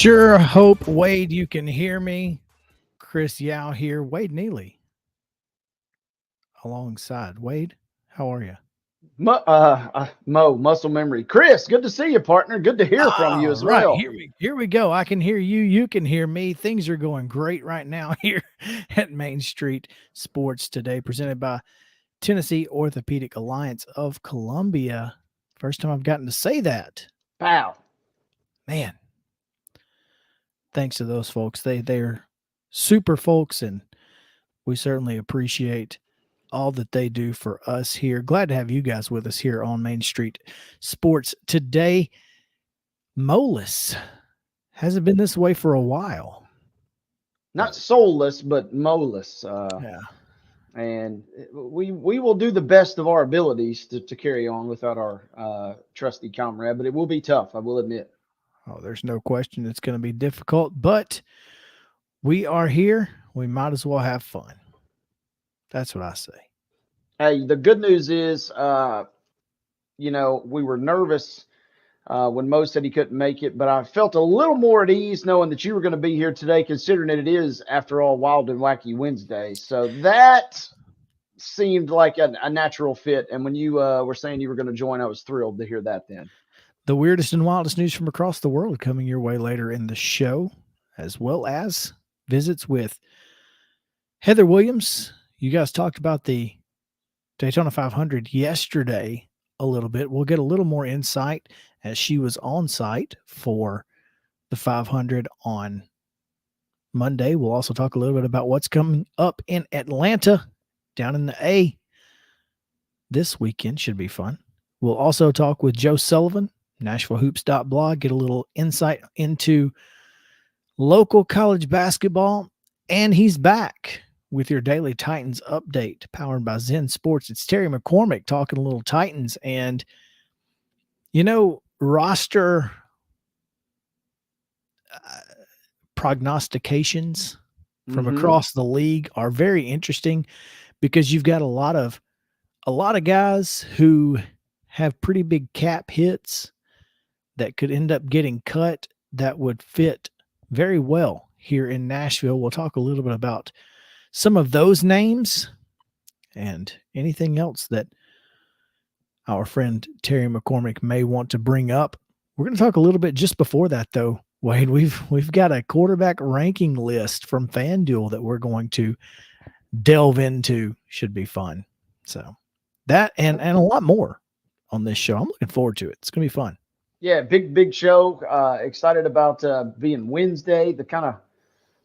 Sure hope, Wade, you can hear me. Chris Yao here. Wade Neely alongside. Wade, how are you? Mo, muscle memory. Chris, good to see you, partner. Good to hear from you All as right, well. here we go. I can hear you. You can hear me. Things are going great right now here at Main Street Sports today, presented by Tennessee Orthopedic Alliance of Columbia. First time I've gotten to say that. Pow. Man, thanks to those folks. They're super folks, and we certainly appreciate all that they do for us here. Glad to have you guys with us here on Main Street Sports today. Molus hasn't been this way for a while. Not soulless, but molus. Yeah. And we will do the best of our abilities to carry on without our trusty comrade, but it will be tough, I will admit. Oh, there's no question it's going to be difficult, but we are here. We might as well have fun. That's what I say. Hey, the good news is, we were nervous when Mo said he couldn't make it, but I felt a little more at ease knowing that you were going to be here today, considering that it is, after all, Wild and Wacky Wednesday. So that seemed like a natural fit. And when you were saying you were going to join, I was thrilled to hear that then. The weirdest and wildest news from across the world coming your way later in the show, as well as visits with Heather Williams. You guys talked about the Daytona 500 yesterday a little bit. We'll get a little more insight as she was on site for the 500 on Monday. We'll also talk a little bit about what's coming up in Atlanta down in the A this weekend. Should be fun. We'll also talk with Joe Sullivan, NashvilleHoops.blog, get a little insight into local college basketball. And he's back with your daily Titans update powered by Zen Sports. It's Terry McCormick talking a little Titans. And, roster prognostications from across the league are very interesting because you've got a lot of guys who have pretty big cap hits that could end up getting cut that would fit very well here in Nashville. We'll talk a little bit about some of those names and anything else that our friend Terry McCormick may want to bring up. We're going to talk a little bit just before that, though, Wade. We've got a quarterback ranking list from FanDuel that we're going to delve into. Should be fun. So that and a lot more on this show. I'm looking forward to it. It's going to be fun. Yeah, big show. Excited about being Wednesday. The kind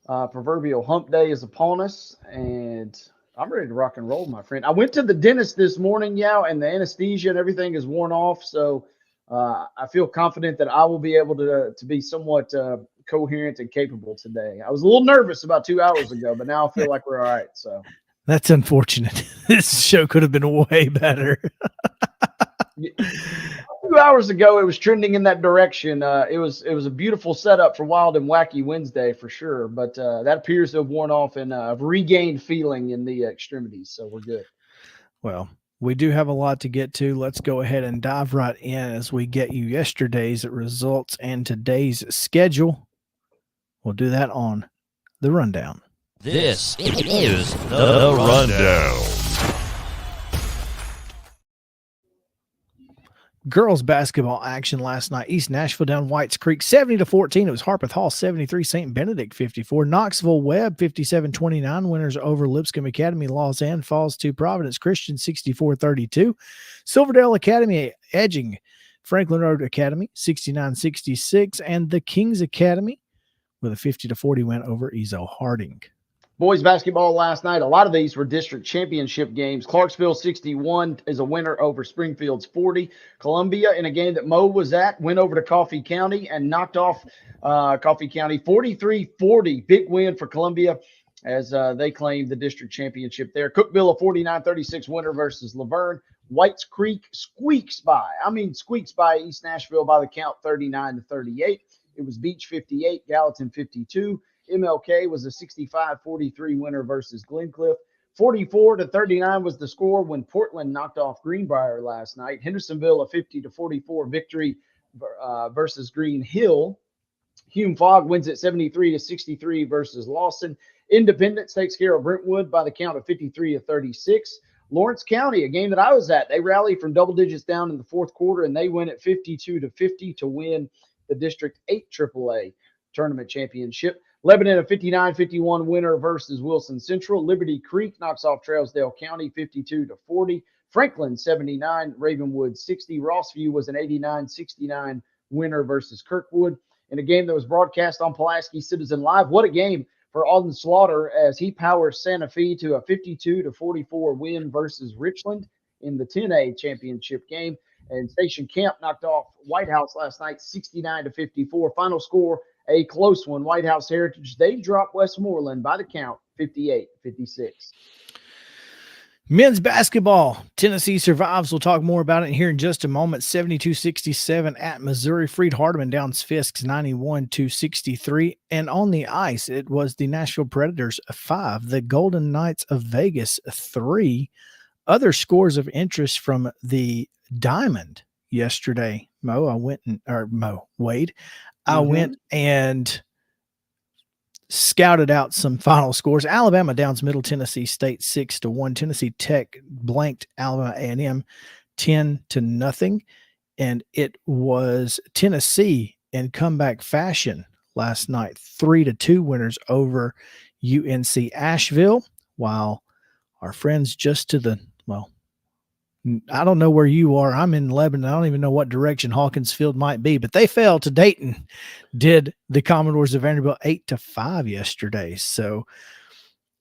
of proverbial hump day is upon us, and I'm ready to rock and roll, my friend. I went to the dentist this morning, and the anesthesia and everything is worn off, so I feel confident that I will be able to be somewhat coherent and capable today. I was a little nervous about 2 hours ago, but now I feel like we're all right. So that's unfortunate. This show could have been way better. 2 hours ago, it was trending in that direction. It was a beautiful setup for Wild and Wacky Wednesday for sure, but that appears to have worn off and I've regained feeling in the extremities, so we're good. Well, we do have a lot to get to. Let's go ahead and dive right in as we get you yesterday's results and today's schedule. We'll do that on the Rundown. This is the Rundown. Girls basketball action last night. East Nashville down Whites Creek 70-14. It was Harpeth Hall 73, St. Benedict 54. Knoxville Webb 57-29. Winners over Lipscomb Academy. Lausanne falls to Providence Christian 64-32. Silverdale Academy edging Franklin Road Academy 69-66. And the Kings Academy with a 50-40 win over Ezo Harding. Boys basketball last night, a lot of these were district championship games. Clarksville 61 is a winner over Springfield's 40. Columbia, in a game that Mo was at, went over to Coffee County and knocked off Coffee County 43-40. Big win for Columbia as they claimed the district championship there. Cookeville, a 49-36 winner versus Laverne. Whites Creek squeaks by East Nashville by the count 39-38. It was Beach 58, Gallatin 52. MLK was a 65-43 winner versus Glencliff. 44-39 was the score when Portland knocked off Greenbrier last night. Hendersonville, a 50-44 victory versus Green Hill. Hume Fogg wins it 73-63 versus Lawson. Independence takes care of Brentwood by the count of 53-36. Lawrence County, a game that I was at, they rally from double digits down in the fourth quarter, and they win at 52-50 to win the District 8 AAA tournament championship. Lebanon, a 59-51 winner versus Wilson Central. Liberty Creek knocks off Trailsdale County 52-40. Franklin, 79. Ravenwood, 60. Rossview was an 89-69 winner versus Kirkwood. In a game that was broadcast on Pulaski Citizen Live. What a game for Alden Slaughter as he powers Santa Fe to a 52-44 win versus Richland in the 10A championship game. And Station Camp knocked off White House last night 69-54. Final score, a close one. White House Heritage, they dropped Westmoreland by the count 58-56. Men's basketball, Tennessee survives. We'll talk more about it here in just a moment. 72-67 at Missouri. Freed Hardeman downs Fisk's 91-63. And on the ice, it was the Nashville Predators 5, the Golden Knights of Vegas 3. Other scores of interest from the Diamond yesterday. Wade. I went and scouted out some final scores. Alabama downs Middle Tennessee State 6-1. Tennessee Tech blanked Alabama A&M 10-0. And it was Tennessee in comeback fashion last night, 3-2 winners over UNC Asheville, while our friends just to the, I don't know where you are. I'm in Lebanon. I don't even know what direction Hawkins Field might be, but they fell to Dayton. Did the Commodores of Vanderbilt 8-5 yesterday. So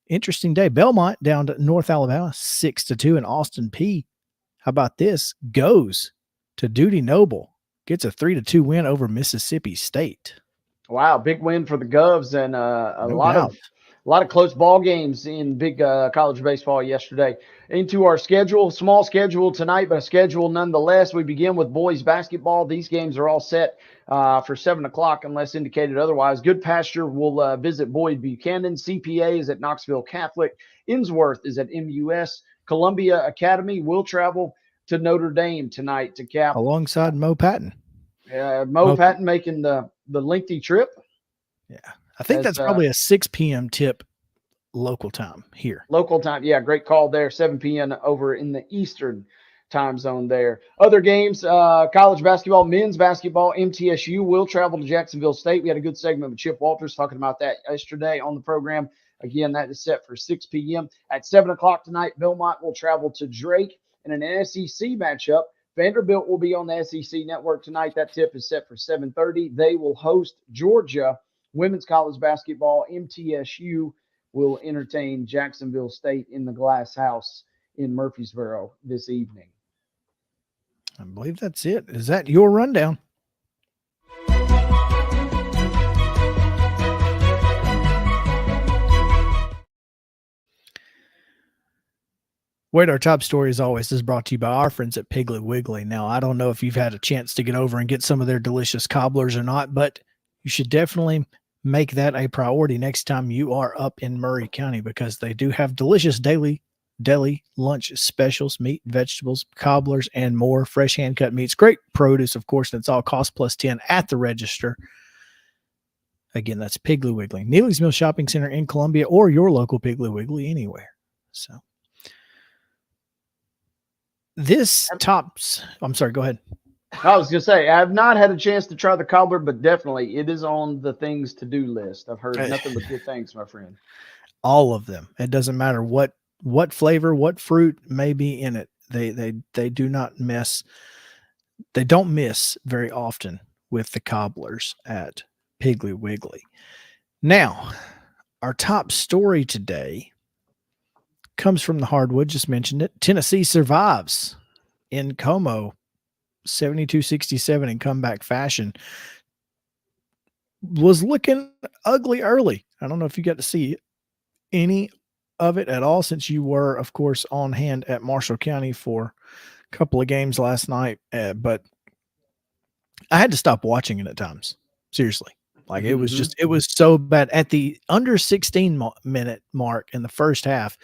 interesting day. Belmont down to North Alabama 6-2, and Austin P, how about this, goes to Duty Noble, gets a 3-2 win over Mississippi State. Wow, big win for the Govs, and a lot of close ball games in big college baseball yesterday. Into our schedule, small schedule tonight, but a schedule nonetheless. We begin with boys basketball. These games are all set for 7 o'clock unless indicated otherwise. Good Pasture will visit Boyd Buchanan. CPA is at Knoxville Catholic. Innsworth is at MUS. Columbia Academy will travel to Notre Dame tonight to cap. Alongside Mo Patton. Mo Patton making the lengthy trip. Yeah. I think that's probably a 6 p.m. tip local time here. Local time. Yeah, great call there. 7 p.m. over in the Eastern time zone there. Other games, college basketball, men's basketball, MTSU will travel to Jacksonville State. We had a good segment with Chip Walters talking about that yesterday on the program. Again, that is set for 6 p.m. At 7 o'clock tonight, Belmont will travel to Drake in an SEC matchup. Vanderbilt will be on the SEC network tonight. That tip is set for 7:30. They will host Georgia. Women's college basketball, MTSU will entertain Jacksonville State in the Glass House in Murfreesboro this evening. I believe that's it. Is that your rundown? Wait, our top story, as always, is brought to you by our friends at Piggly Wiggly. Now, I don't know if you've had a chance to get over and get some of their delicious cobblers or not, but you should definitely make that a priority next time you are up in Murray County, because they do have delicious daily deli lunch specials, meat, vegetables, cobblers, and more. Fresh hand-cut meats, great produce, of course, and it's all cost plus 10 at the register. Again, that's Piggly Wiggly, Neely's Mill Shopping Center in Columbia, or your local Piggly Wiggly anywhere. So this tops, I'm sorry, go ahead. I was going to say, I've not had a chance to try the cobbler, but definitely it is on the things to do list. I've heard nothing but good things, my friend. All of them. It doesn't matter what flavor, what fruit may be in it. They do not miss. They don't miss very often with the cobblers at Piggly Wiggly. Now, our top story today comes from the hardwood. Just mentioned it. Tennessee survives in Como. 72-67 in comeback fashion. Was looking ugly early. I don't know if you got to see any of it at all, since you were, of course, on hand at Marshall County for a couple of games last night. But I had to stop watching it at times. Seriously. Like it was so bad. At the under 16-minute mark in the first half,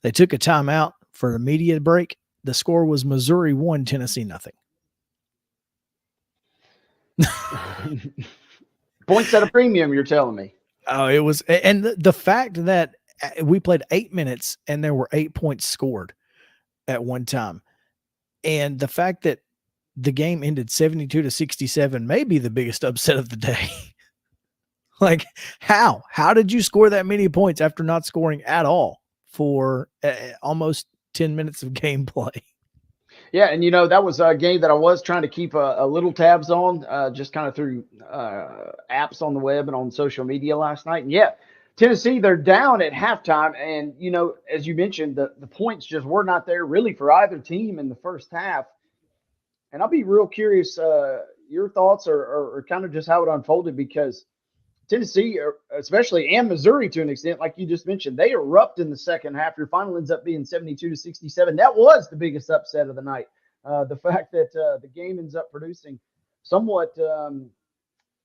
they took a timeout for the media break. The score was Missouri 1, Tennessee 0. Points at a premium, you're telling me. Oh, it was, and the fact that we played 8 minutes and there were 8 points scored at one time, and the fact that the game ended 72-67 may be the biggest upset of the day. Like, how did you score that many points after not scoring at all for almost 10 minutes of gameplay? Yeah, and that was a game that I was trying to keep a little tabs on, just kind of through apps on the web and on social media last night. And yeah, Tennessee, they're down at halftime, and as you mentioned, the points just were not there really for either team in the first half. And I'll be real curious your thoughts or kind of just how it unfolded, because Tennessee, especially, and Missouri to an extent, like you just mentioned, they erupt in the second half. Your final ends up being 72-67. That was the biggest upset of the night. The fact that the game ends up producing somewhat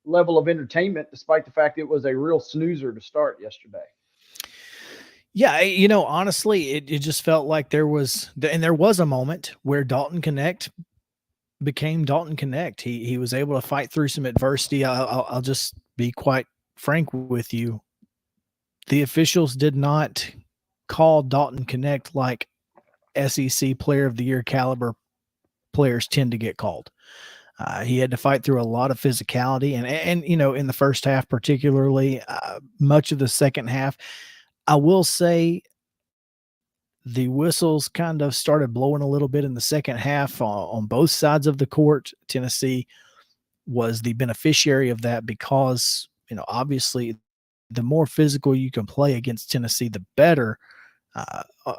level of entertainment, despite the fact it was a real snoozer to start yesterday. Yeah, honestly, it just felt like there was a moment where Dalton Connect became Dalton Connect. He was able to fight through some adversity. I'll just be quite frank with you. The officials did not call Dalton Connect like SEC Player of the Year caliber players tend to get called. He had to fight through a lot of physicality, and in the first half, particularly much of the second half. I will say the whistles kind of started blowing a little bit in the second half on both sides of the court. Tennessee was the beneficiary of that because, obviously the more physical you can play against Tennessee, the better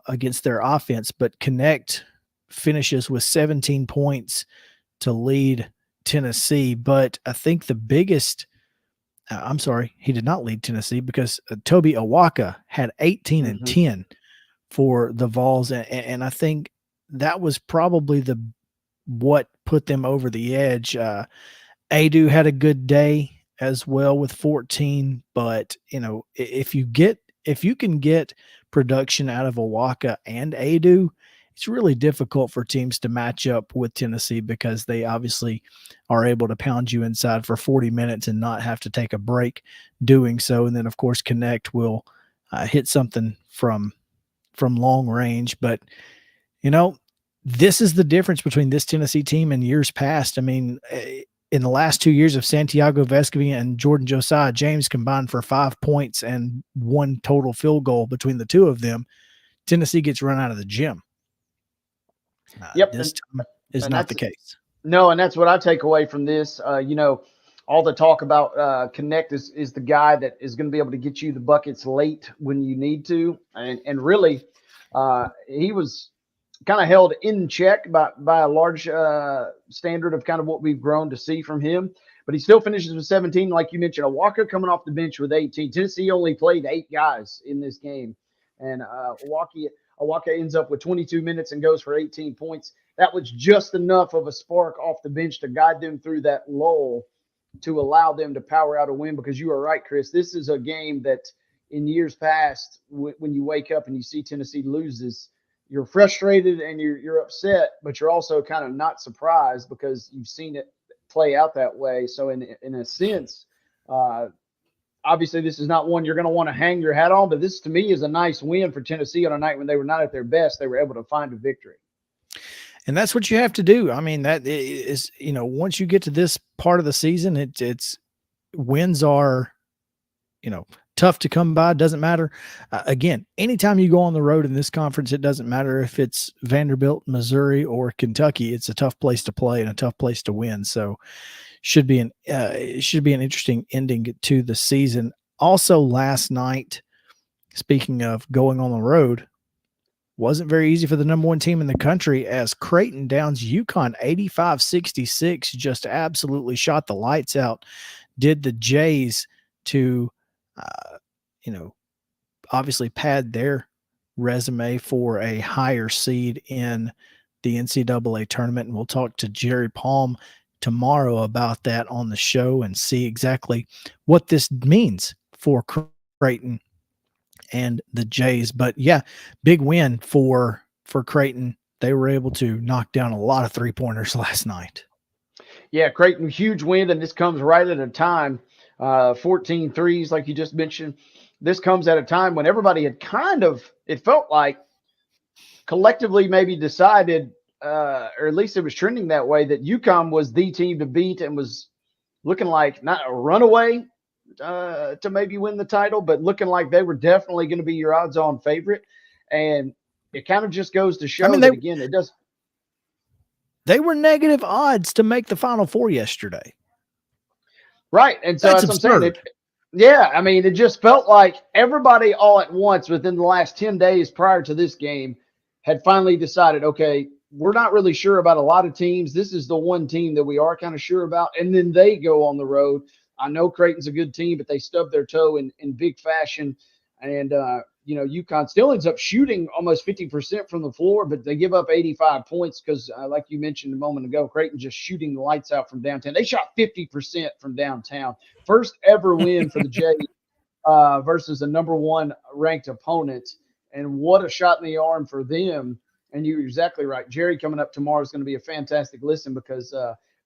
against their offense. But Connect finishes with 17 points to lead Tennessee. But I think the biggest I'm sorry, he did not lead Tennessee because Toby Awaka had 18 and 10 for the Vols. And I think that was probably what put them over the edge. Adu had a good day as well with 14, but if you can get production out of Awaka and Adu, it's really difficult for teams to match up with Tennessee because they obviously are able to pound you inside for 40 minutes and not have to take a break doing so. And then, of course, Connect will hit something from long range. But, this is the difference between this Tennessee team and years past. I mean, in the last 2 years of Santiago Vescovi and Jordan Josiah James combined for 5 points and 1 total field goal between the two of them, Tennessee gets run out of the gym. This time is not the case. No, and that's what I take away from this. All the talk about Connect is the guy that is going to be able to get you the buckets late when you need to. And really, he was kind of held in check by a large standard of kind of what we've grown to see from him. But he still finishes with 17, like you mentioned. Walker coming off the bench with 18. Tennessee only played 8 guys in this game. And Awaka ends up with 22 minutes and goes for 18 points. That was just enough of a spark off the bench to guide them through that lull to allow them to power out a win, because you are right, Chris. This is a game that in years past, when you wake up and you see Tennessee loses, you're frustrated and you're upset, but you're also kind of not surprised because you've seen it play out that way. So in a sense, obviously, this is not one you're going to want to hang your hat on, but this to me is a nice win for Tennessee on a night when they were not at their best. They were able to find a victory. And that's what you have to do. I mean, that is, once you get to this part of the season, it's wins are, tough to come by. Doesn't matter. Again, anytime you go on the road in this conference, it doesn't matter if it's Vanderbilt, Missouri, or Kentucky. It's a tough place to play and a tough place to win. So should be an interesting ending to the season. Also, last night, speaking of going on the road, wasn't very easy for the number 1 team in the country as Creighton downs UConn 85-66, just absolutely shot the lights out. Did the Jays to, obviously pad their resume for a higher seed in the NCAA tournament. And we'll talk to Jerry Palm tomorrow about that on the show and see exactly what this means for Creighton and the Jays. But yeah, big win for Creighton. They were able to knock down a lot of 3-pointers last night. Yeah, Creighton, huge win, and this comes right at a time 14 threes, like you just mentioned. This comes at a time when everybody had it felt like collectively maybe decided, or at least it was trending that way, that UConn was the team to beat and was looking like not a runaway to maybe win the title, but looking like they were definitely going to be your odds-on favorite. And it kind of just goes to show that, again, it does. They were negative odds to make the Final Four yesterday. Right. And so that's what I'm saying. Yeah, I mean, it just felt like everybody all at once within the last 10 days prior to this game had finally decided, okay, we're not really sure about a lot of teams. This is the one team that we are kind of sure about. And then they go on the road. I know Creighton's a good team, but they stubbed their toe in big fashion. And, UConn still ends up shooting almost 50% from the floor, but they give up 85 points because, like you mentioned a moment ago, Creighton just shooting the lights out from downtown. They shot 50% from downtown. First ever win for the Jays versus a number one ranked opponent. And what a shot in the arm for them. And you're exactly right. Jerry coming up tomorrow is going to be a fantastic listen because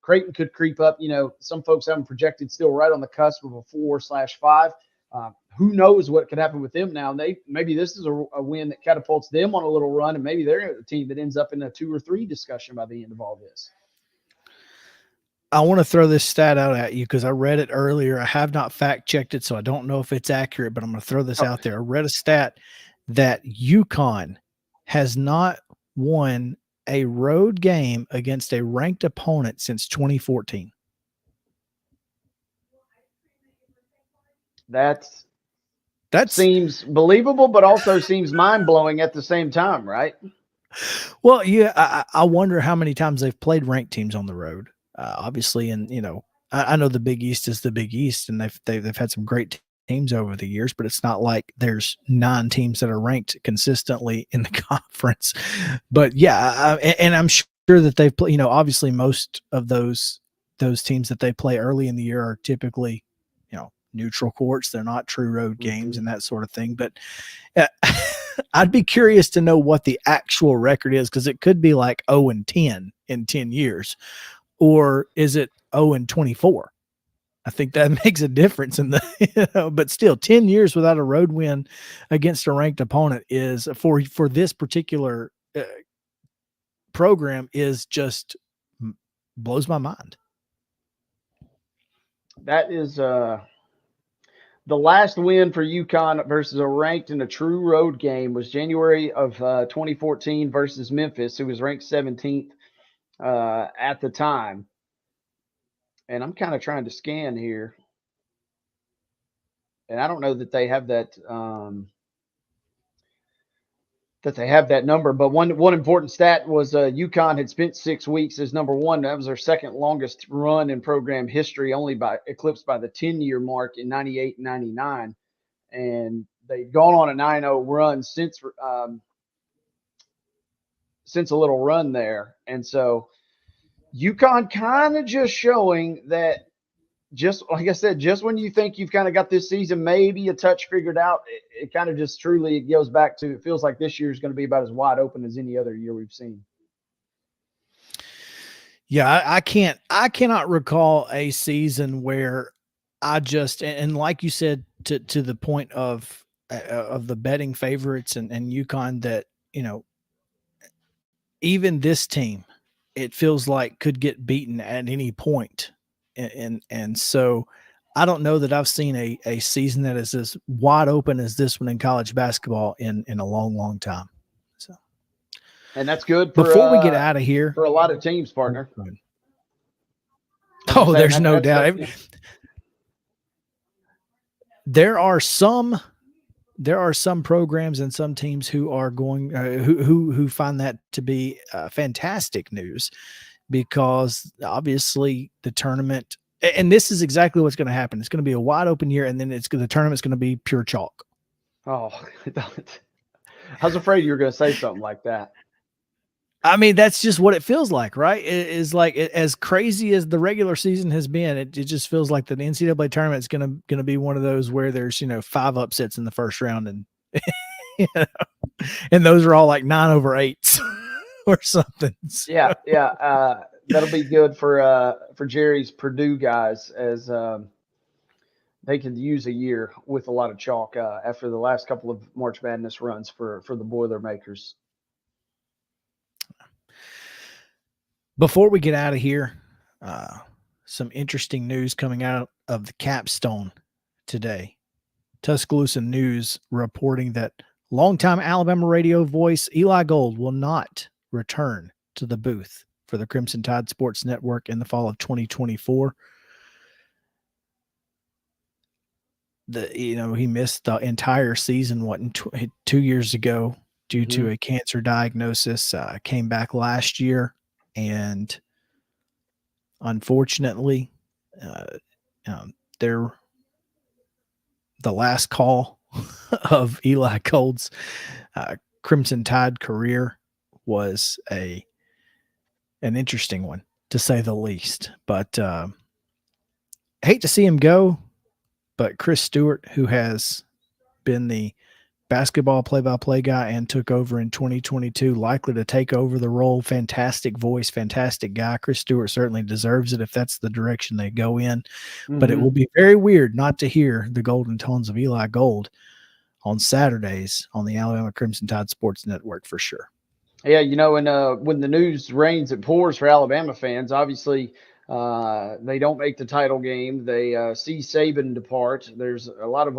Creighton could creep up. Some folks haven't projected, still right on the cusp of a 4/5. Who knows what could happen with them now? Maybe this is a win that catapults them on a little run, and maybe they're a team that ends up in a 2 or 3 discussion by the end of all this. I want to throw this stat out at you because I read it earlier. I have not fact checked it, so I don't know if it's accurate, but I'm going to throw this out there. I read a stat that UConn has not won a road game against a ranked opponent since 2014. That seems believable, but also seems mind-blowing at the same time, right? Well, yeah, I wonder how many times they've played ranked teams on the road. Obviously, and I know the Big East is the Big East, and they've had some great teams over the years, but it's not like there's 9 teams that are ranked consistently in the conference. But yeah, and I'm sure that they've played. Obviously, most of those teams that they play early in the year are typically, neutral courts. They're not true road games and that sort of thing. But I'd be curious to know what the actual record is, because it could be like 0-10 in 10 years, or is it 0-24? I think that makes a difference in the, but still 10 years without a road win against a ranked opponent is for this particular program is just blows my mind. That is, the last win for UConn versus a ranked in a true road game was January of 2014 versus Memphis, who was ranked 17th at the time. And I'm kind of trying to scan here. And I don't know that they have that number. But one important stat was UConn had spent 6 weeks as number one. That was their second longest run in program history, only eclipsed by the 10-year mark in 98 and 99. And they'd gone on a 9-0 run since a little run there. And so UConn kind of just showing that, just like I said, just when you think you've kind of got this season maybe a touch figured out, it kind of just truly goes back to, it feels like this year is going to be about as wide open as any other year we've seen. Yeah, I cannot recall a season where I just, and like you said, to the point of the betting favorites and UConn, that, even this team, it feels like could get beaten at any point. And so I don't know that I've seen a season that is as wide open as this one in college basketball in a long, long time. So, and that's good for, before we get out of here for a lot of teams, partner. Oh, there's no doubt. There are some programs and some teams who are going who find that to be fantastic news, because obviously the tournament, and this is exactly what's going to happen. It's going to be a wide open year, and then the tournament's going to be pure chalk. Oh, I was afraid you were going to say something like that. I mean, that's just what it feels like, right? It is like, as crazy as the regular season has been, it just feels like the NCAA tournament is going to be one of those where there's 5 upsets in the first round, and and those are all like 9/8 or something. So. Yeah. That'll be good for Jerry's Purdue guys, as they could use a year with a lot of chalk after the last couple of March Madness runs for the Boilermakers. Before we get out of here, some interesting news coming out of the capstone today. Tuscaloosa News reporting that longtime Alabama radio voice Eli Gold will not return to the booth for the Crimson Tide Sports Network in the fall of 2024. He missed the entire season 2 years ago due to a cancer diagnosis. Came back last year, and unfortunately, the last call of Eli Gold's Crimson Tide career was an interesting one, to say the least. But hate to see him go. But Chris Stewart, who has been the basketball play-by-play guy and took over in 2022, likely to take over the role. Fantastic voice, fantastic guy. Chris Stewart certainly deserves it if that's the direction they go in. Mm-hmm. But it will be very weird not to hear the golden tones of Eli Gold on Saturdays on the Alabama Crimson Tide Sports Network for sure. Yeah, and when the news rains, it pours for Alabama fans. Obviously, they don't make the title game. They see Saban depart. There's a lot of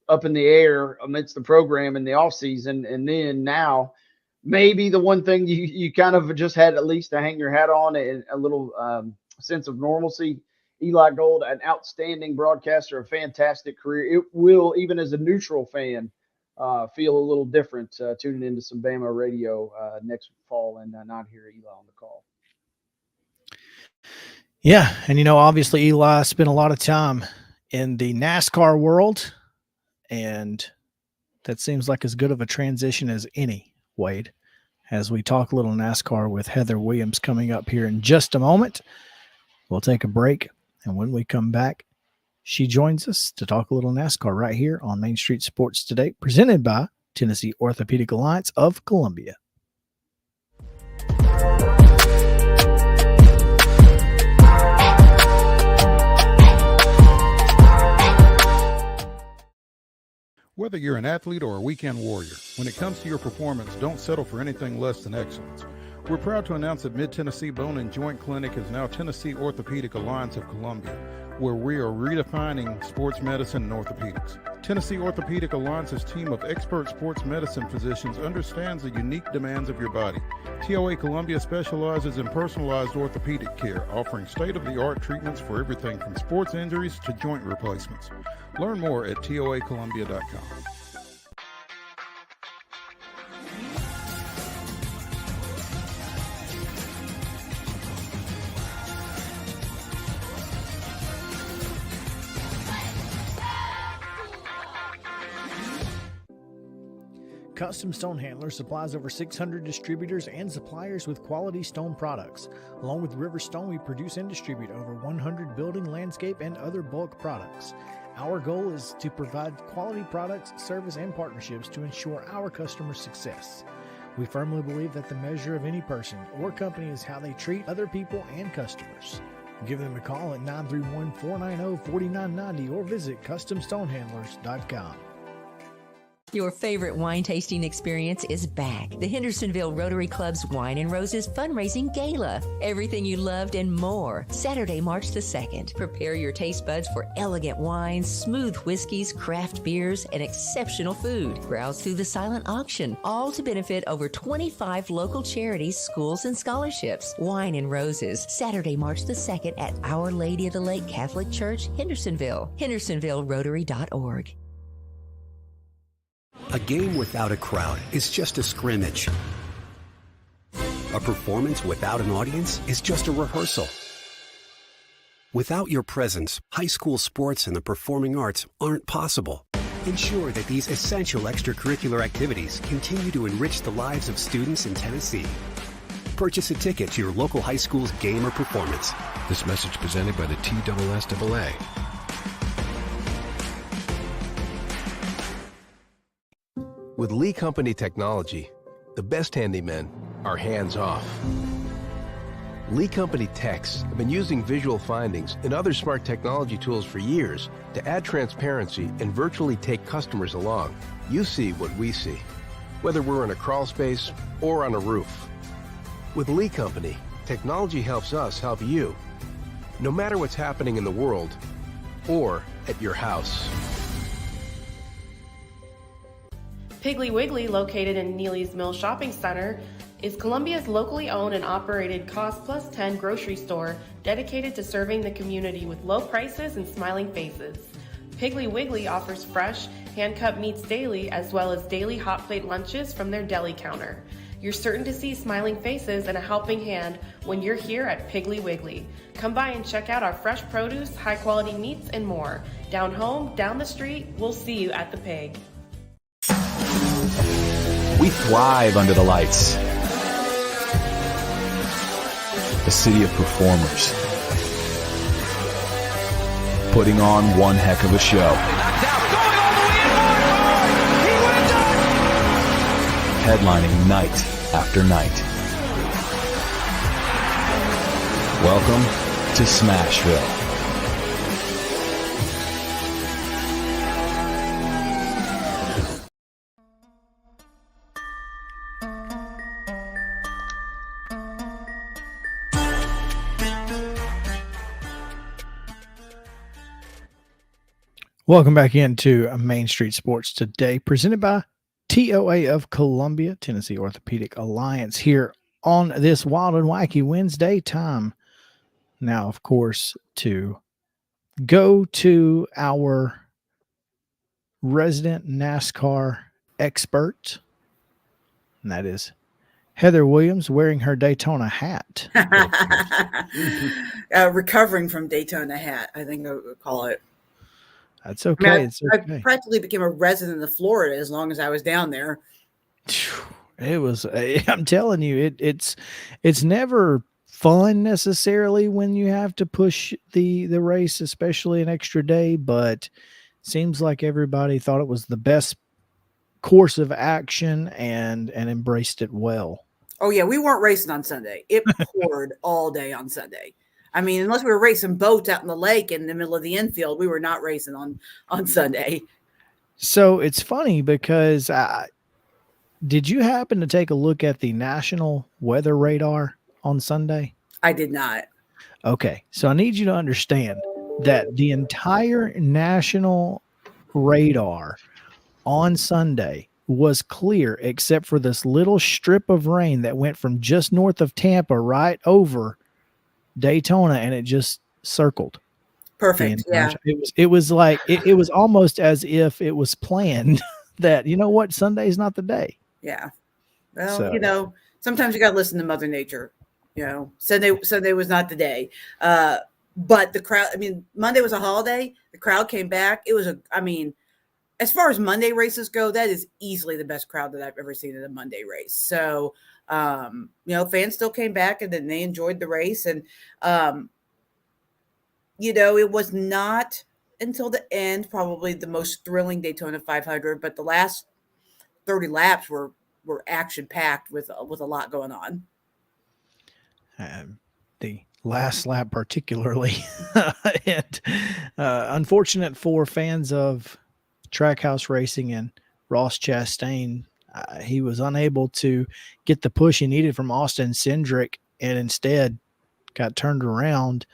up in the air amidst the program in the offseason. And then now maybe the one thing you kind of just had at least to hang your hat on, and a little sense of normalcy. Eli Gold, an outstanding broadcaster, a fantastic career. It will, even as a neutral fan, feel a little different tuning into some Bama radio next fall and not hear Eli on the call. Yeah, and obviously Eli spent a lot of time in the NASCAR world, and that seems like as good of a transition as any, Wade, as we talk a little NASCAR with Heather Williams coming up here in just a moment. We'll take a break, and when we come back, she joins us to talk a little NASCAR right here on Main Street Sports Today, presented by Tennessee Orthopedic Alliance of Columbia. Whether you're an athlete or a weekend warrior, when it comes to your performance, don't settle for anything less than excellence. We're proud to announce that Mid-Tennessee Bone and Joint Clinic is now Tennessee Orthopedic Alliance of Columbia, where we are redefining sports medicine and orthopedics. Tennessee Orthopedic Alliance's team of expert sports medicine physicians understands the unique demands of your body. TOA Columbia specializes in personalized orthopedic care, offering state-of-the-art treatments for everything from sports injuries to joint replacements. Learn more at toacolumbia.com. Custom Stone Handler supplies over 600 distributors and suppliers with quality stone products. Along with River Stone, we produce and distribute over 100 building, landscape, and other bulk products. Our goal is to provide quality products, service, and partnerships to ensure our customers' success. We firmly believe that the measure of any person or company is how they treat other people and customers. Give them a call at 931-490-4990 or visit CustomStonehandlers.com. Your favorite wine tasting experience is back. The Hendersonville Rotary Club's Wine and Roses Fundraising Gala. Everything you loved and more. Saturday, March the 2nd. Prepare your taste buds for elegant wines, smooth whiskeys, craft beers, and exceptional food. Browse through the silent auction, all to benefit over 25 local charities, schools, and scholarships. Wine and Roses, Saturday, March the 2nd at Our Lady of the Lake Catholic Church, Hendersonville. HendersonvilleRotary.org. A game without a crowd is just a scrimmage. A performance without an audience is just a rehearsal. Without your presence, high school sports and the performing arts aren't possible. Ensure that these essential extracurricular activities continue to enrich the lives of students in Tennessee. Purchase a ticket to your local high school's game or performance. This message presented by the TSSAA. With Lee Company technology, the best handymen are hands-off. Lee Company techs have been using visual findings and other smart technology tools for years to add transparency and virtually take customers along. You see what we see, whether we're in a crawl space or on a roof. With Lee Company, technology helps us help you, no matter what's happening in the world or at your house. Piggly Wiggly, located in Neely's Mill Shopping Center, is Columbia's locally owned and operated Cost Plus 10 grocery store dedicated to serving the community with low prices and smiling faces. Piggly Wiggly offers fresh, hand-cut meats daily as well as daily hot plate lunches from their deli counter. You're certain to see smiling faces and a helping hand when you're here at Piggly Wiggly. Come by and check out our fresh produce, high-quality meats, and more. Down home, down the street, we'll see you at the Pig. We thrive under the lights. The city of performers. Putting on one heck of a show. Headlining night after night. Welcome to Smashville. Welcome back into Main Street Sports Today, presented by TOA of Columbia, Tennessee Orthopedic Alliance, here on this Wild and Wacky Wednesday time. Now, of course, to go to our resident NASCAR expert, and that is Heather Williams, wearing her Daytona hat. Recovering from Daytona hat, I think I would call it. That's okay. I mean, it's okay. I practically became a resident of Florida as long as I was down there. It was, I'm telling you, it's never fun necessarily when you have to push the race, especially an extra day, but seems like everybody thought it was the best course of action and embraced it well. Oh yeah, we weren't racing on Sunday. It poured all day on Sunday. I mean, unless we were racing boats out in the lake in the middle of the infield, we were not racing on Sunday. So it's funny because did you happen to take a look at the national weather radar on Sunday? I did not. Okay. So I need you to understand that the entire national radar on Sunday was clear except for this little strip of rain that went from just north of Tampa right over Daytona, and it just circled. Perfect. Yeah. It was like it was almost as if it was planned that, you know what, Sunday's not the day. Yeah. Well, sometimes you got to listen to Mother Nature. Sunday was not the day. But the crowd, I mean, Monday was a holiday. The crowd came back. It was as far as Monday races go, that is easily the best crowd that I've ever seen at a Monday race. So, fans still came back and then they enjoyed the race. And, it was not until the end, probably the most thrilling Daytona 500, but the last 30 laps were action packed with a lot going on. The last lap, particularly, and unfortunate for fans of Trackhouse Racing and Ross Chastain. He was unable to get the push he needed from Austin Cindric and instead got turned around,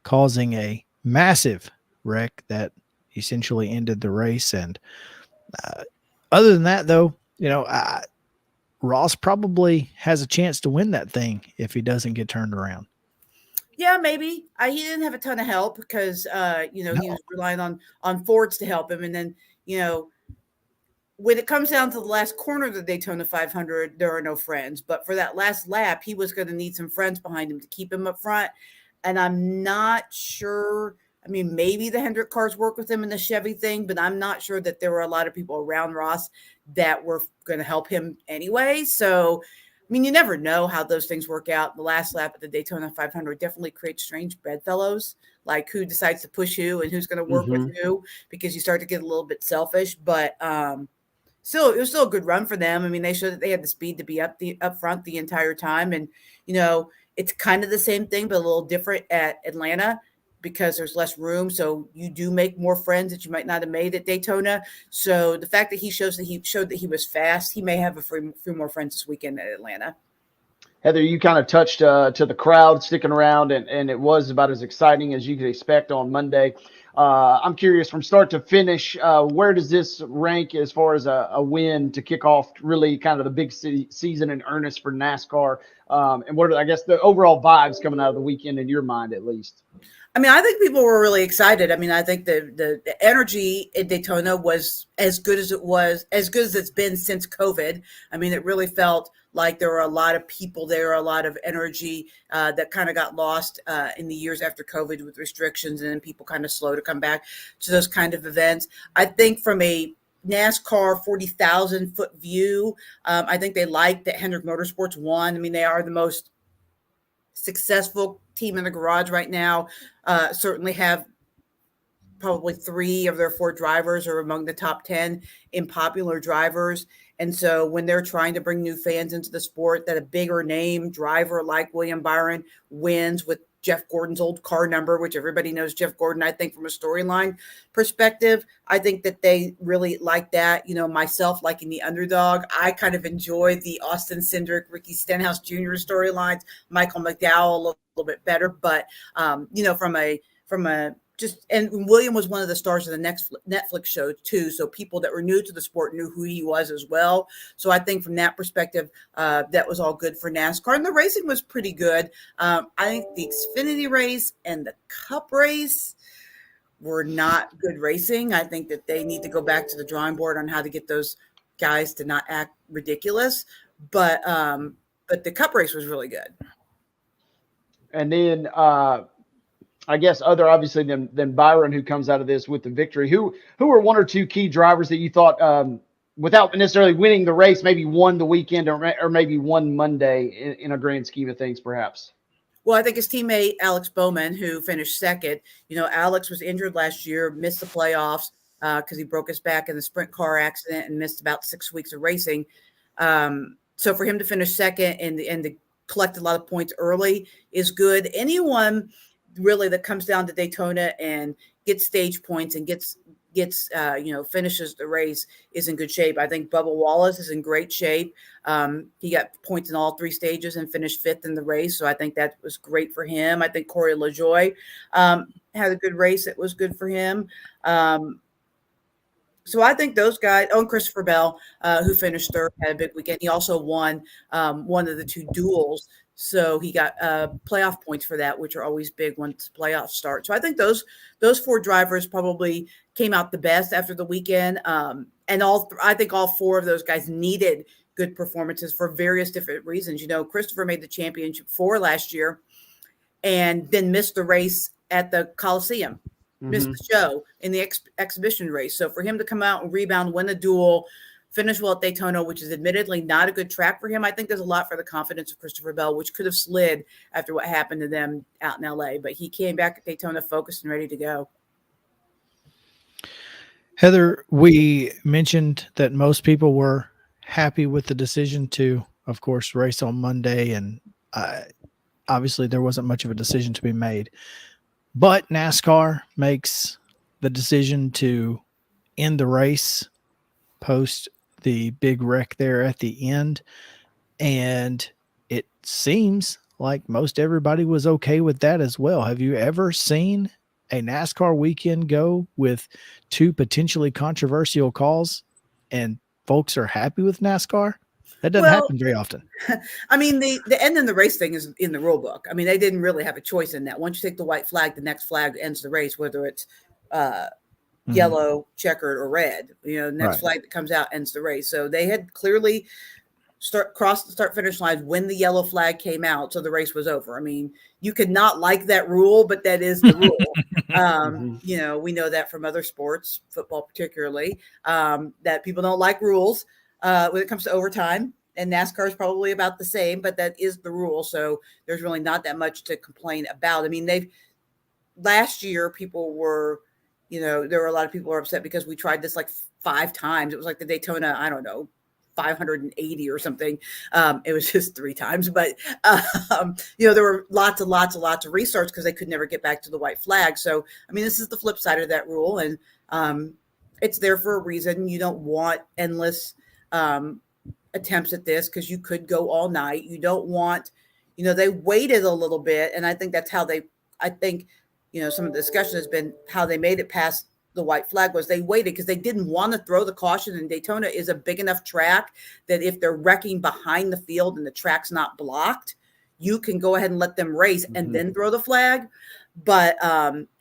causing a massive wreck that essentially ended the race. And other than that, though, Ross probably has a chance to win that thing if he doesn't get turned around. Yeah, maybe. He didn't have a ton of help because, he was relying on Fords to help him. And then, when it comes down to the last corner of the Daytona 500, there are no friends. But for that last lap, he was going to need some friends behind him to keep him up front. And I'm not sure. I mean, maybe the Hendrick cars work with him in the Chevy thing, but I'm not sure that there were a lot of people around Ross that were going to help him anyway. So, I mean, you never know how those things work out. The last lap at the Daytona 500 definitely creates strange bedfellows, like who decides to push who and who's going to work with who, because you start to get a little bit selfish. But still, it was still a good run for them. I mean, they showed that they had the speed to be up front the entire time. And, It's kind of the same thing, but a little different at Atlanta because there's less room. So you do make more friends that you might not have made at Daytona. So the fact that he showed that he was fast, he may have a few more friends this weekend at Atlanta. Heather, you kind of touched to the crowd sticking around, and it was about as exciting as you could expect on Monday. I'm curious, from start to finish, where does this rank as far as a win to kick off really kind of the big season in earnest for NASCAR? And what are, I guess, the overall vibes coming out of the weekend in your mind, at least? I mean, I think people were really excited. I mean, I think the energy at Daytona was as good as it's been since COVID. I mean, it really felt like there were a lot of people there, a lot of energy that kind of got lost in the years after COVID with restrictions, and then people kind of slow to come back to those kind of events. I think from a NASCAR 40,000 foot view, I think they like that Hendrick Motorsports won. I mean, they are the most successful team in the garage right now. Certainly have probably 3 of their 4 drivers are among the top 10 in popular drivers. And so when they're trying to bring new fans into the sport, that a bigger name driver like William Byron wins with Jeff Gordon's old car number, which everybody knows Jeff Gordon, I think from a storyline perspective, I think that they really like that. You know, myself liking the underdog, I kind of enjoy the Austin Cindric, Ricky Stenhouse Jr. storylines, Michael McDowell a little bit better. But, you know, from a just, and William was one of the stars of the next Netflix show too. So people that were new to the sport knew who he was as well. So I think from that perspective, that was all good for NASCAR, and the racing was pretty good. I think the Xfinity race and the Cup race were not good racing. I think that they need to go back to the drawing board on how to get those guys to not act ridiculous. But the Cup race was really good. And then, I guess other obviously than Byron, who comes out of this with the victory, who are 1 or 2 key drivers that you thought, without necessarily winning the race, maybe won the weekend or maybe won Monday in a grand scheme of things, perhaps? Well, I think his teammate Alex Bowman, who finished second. You know, Alex was injured last year, missed the playoffs because he broke his back in the sprint car accident and missed about 6 weeks of racing. So for him to finish second and to collect a lot of points early is good. Anyone really that comes down to Daytona and gets stage points and gets finishes the race is in good shape. I think Bubba Wallace is in great shape. He got points in all 3 stages and finished 5th in the race. So I think that was great for him. I think Corey LaJoie had a good race. It was good for him. So I think those guys, and Christopher Bell, who finished 3rd, had a big weekend. He also won one of the 2 duels. So he got playoff points for that, which are always big once playoffs start. So I think those 4 drivers probably came out the best after the weekend. And I think all 4 of those guys needed good performances for various different reasons. You know, Christopher made the championship 4 last year and then missed the race at the Coliseum, missed the show in the exhibition race. So for him to come out and rebound, win a duel, finish well at Daytona, which is admittedly not a good track for him, I think there's a lot for the confidence of Christopher Bell, which could have slid after what happened to them out in LA. But he came back at Daytona focused and ready to go. Heather, we mentioned that most people were happy with the decision to, of course, race on Monday. And obviously there wasn't much of a decision to be made. But NASCAR makes the decision to end the race post the big wreck there at the end. And it seems like most everybody was okay with that as well. Have you ever seen a NASCAR weekend go with 2 potentially controversial calls and folks are happy with NASCAR? That doesn't happen very often. I mean, the end in the race thing is in the rule book. I mean, they didn't really have a choice in that. Once you take the white flag, the next flag ends the race, whether it's yellow, checkered, or red. You know, next flag that comes out ends the race. So they had clearly crossed the start-finish line when the yellow flag came out, so the race was over. I mean, you could not like that rule, but that is the rule. You know, we know that from other sports, football particularly, that people don't like rules when it comes to overtime. And NASCAR is probably about the same, but that is the rule. So there's really not that much to complain about. I mean, last year people were, you know, there were a lot of people who were upset because we tried this like 5 times. It was like the Daytona, I don't know, 580 or something. It was just 3 times, but there were lots of restarts because they could never get back to the white flag. So, I mean, this is the flip side of that rule, and it's there for a reason. You don't want endless attempts at this because you could go all night. You don't want, they waited a little bit, and I think that's how some of the discussion has been how they made it past the white flag was they waited because they didn't want to throw the caution. And Daytona is a big enough track that if they're wrecking behind the field and the track's not blocked, you can go ahead and let them race and then throw the flag. But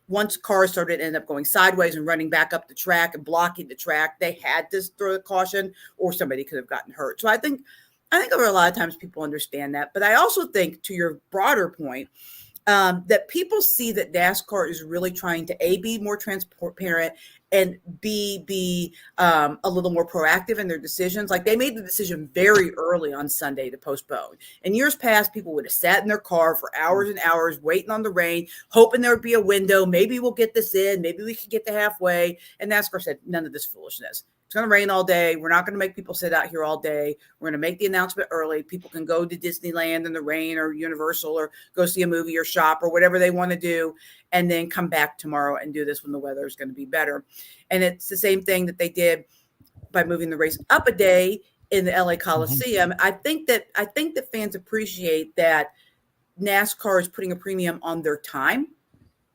once cars started to end up going sideways and running back up the track and blocking the track, they had to throw the caution or somebody could have gotten hurt. So I think over a lot of times people understand that. But I also think, to your broader point, that people see that NASCAR is really trying to be more transparent and be a little more proactive in their decisions. Like, they made the decision very early on Sunday to postpone. In years past, people would have sat in their car for hours and hours waiting on the rain, hoping there would be a window. Maybe we'll get this in. Maybe we could get to halfway. And NASCAR said, none of this foolishness. It's going to rain all day. We're not going to make people sit out here all day. We're going to make the announcement early. People can go to Disneyland in the rain or Universal or go see a movie or shop or whatever they want to do, and then come back tomorrow and do this when the weather is going to be better. And it's the same thing that they did by moving the race up a day in the LA Coliseum. I think that fans appreciate that NASCAR is putting a premium on their time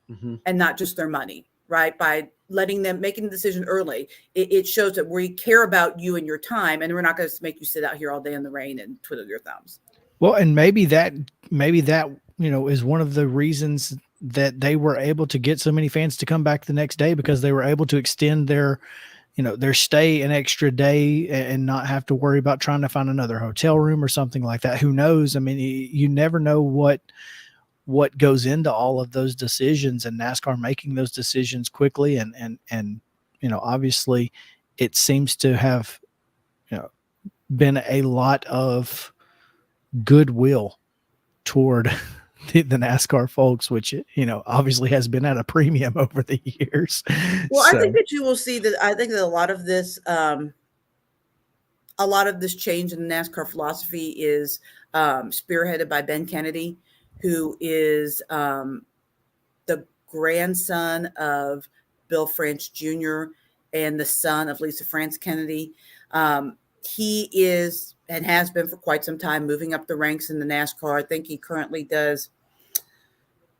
and not just their money, right? By letting them making the decision early, it shows that we care about you and your time, and we're not going to make you sit out here all day in the rain and twiddle your thumbs. Well, and maybe that is one of the reasons that they were able to get so many fans to come back the next day, because they were able to extend their stay an extra day and not have to worry about trying to find another hotel room or something like that. Who knows? I mean, you never know what goes into all of those decisions, and NASCAR making those decisions quickly. And obviously it seems to have, been a lot of goodwill toward the NASCAR folks, which, obviously has been at a premium over the years. Well, I think that you will see that. I think that a lot of this change in the NASCAR philosophy is spearheaded by Ben Kennedy, who is the grandson of Bill France Jr. and the son of Lisa France Kennedy. He is and has been for quite some time moving up the ranks in the NASCAR. I think he currently does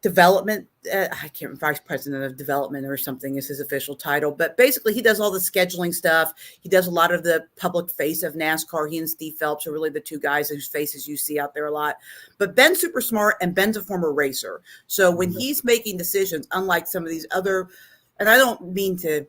development. I can't remember, vice president of development or something is his official title. But basically, he does all the scheduling stuff. He does a lot of the public face of NASCAR. He and Steve Phelps are really the two guys whose faces you see out there a lot. But Ben's super smart, and Ben's a former racer. So when he's making decisions, unlike some of these other, and I don't mean to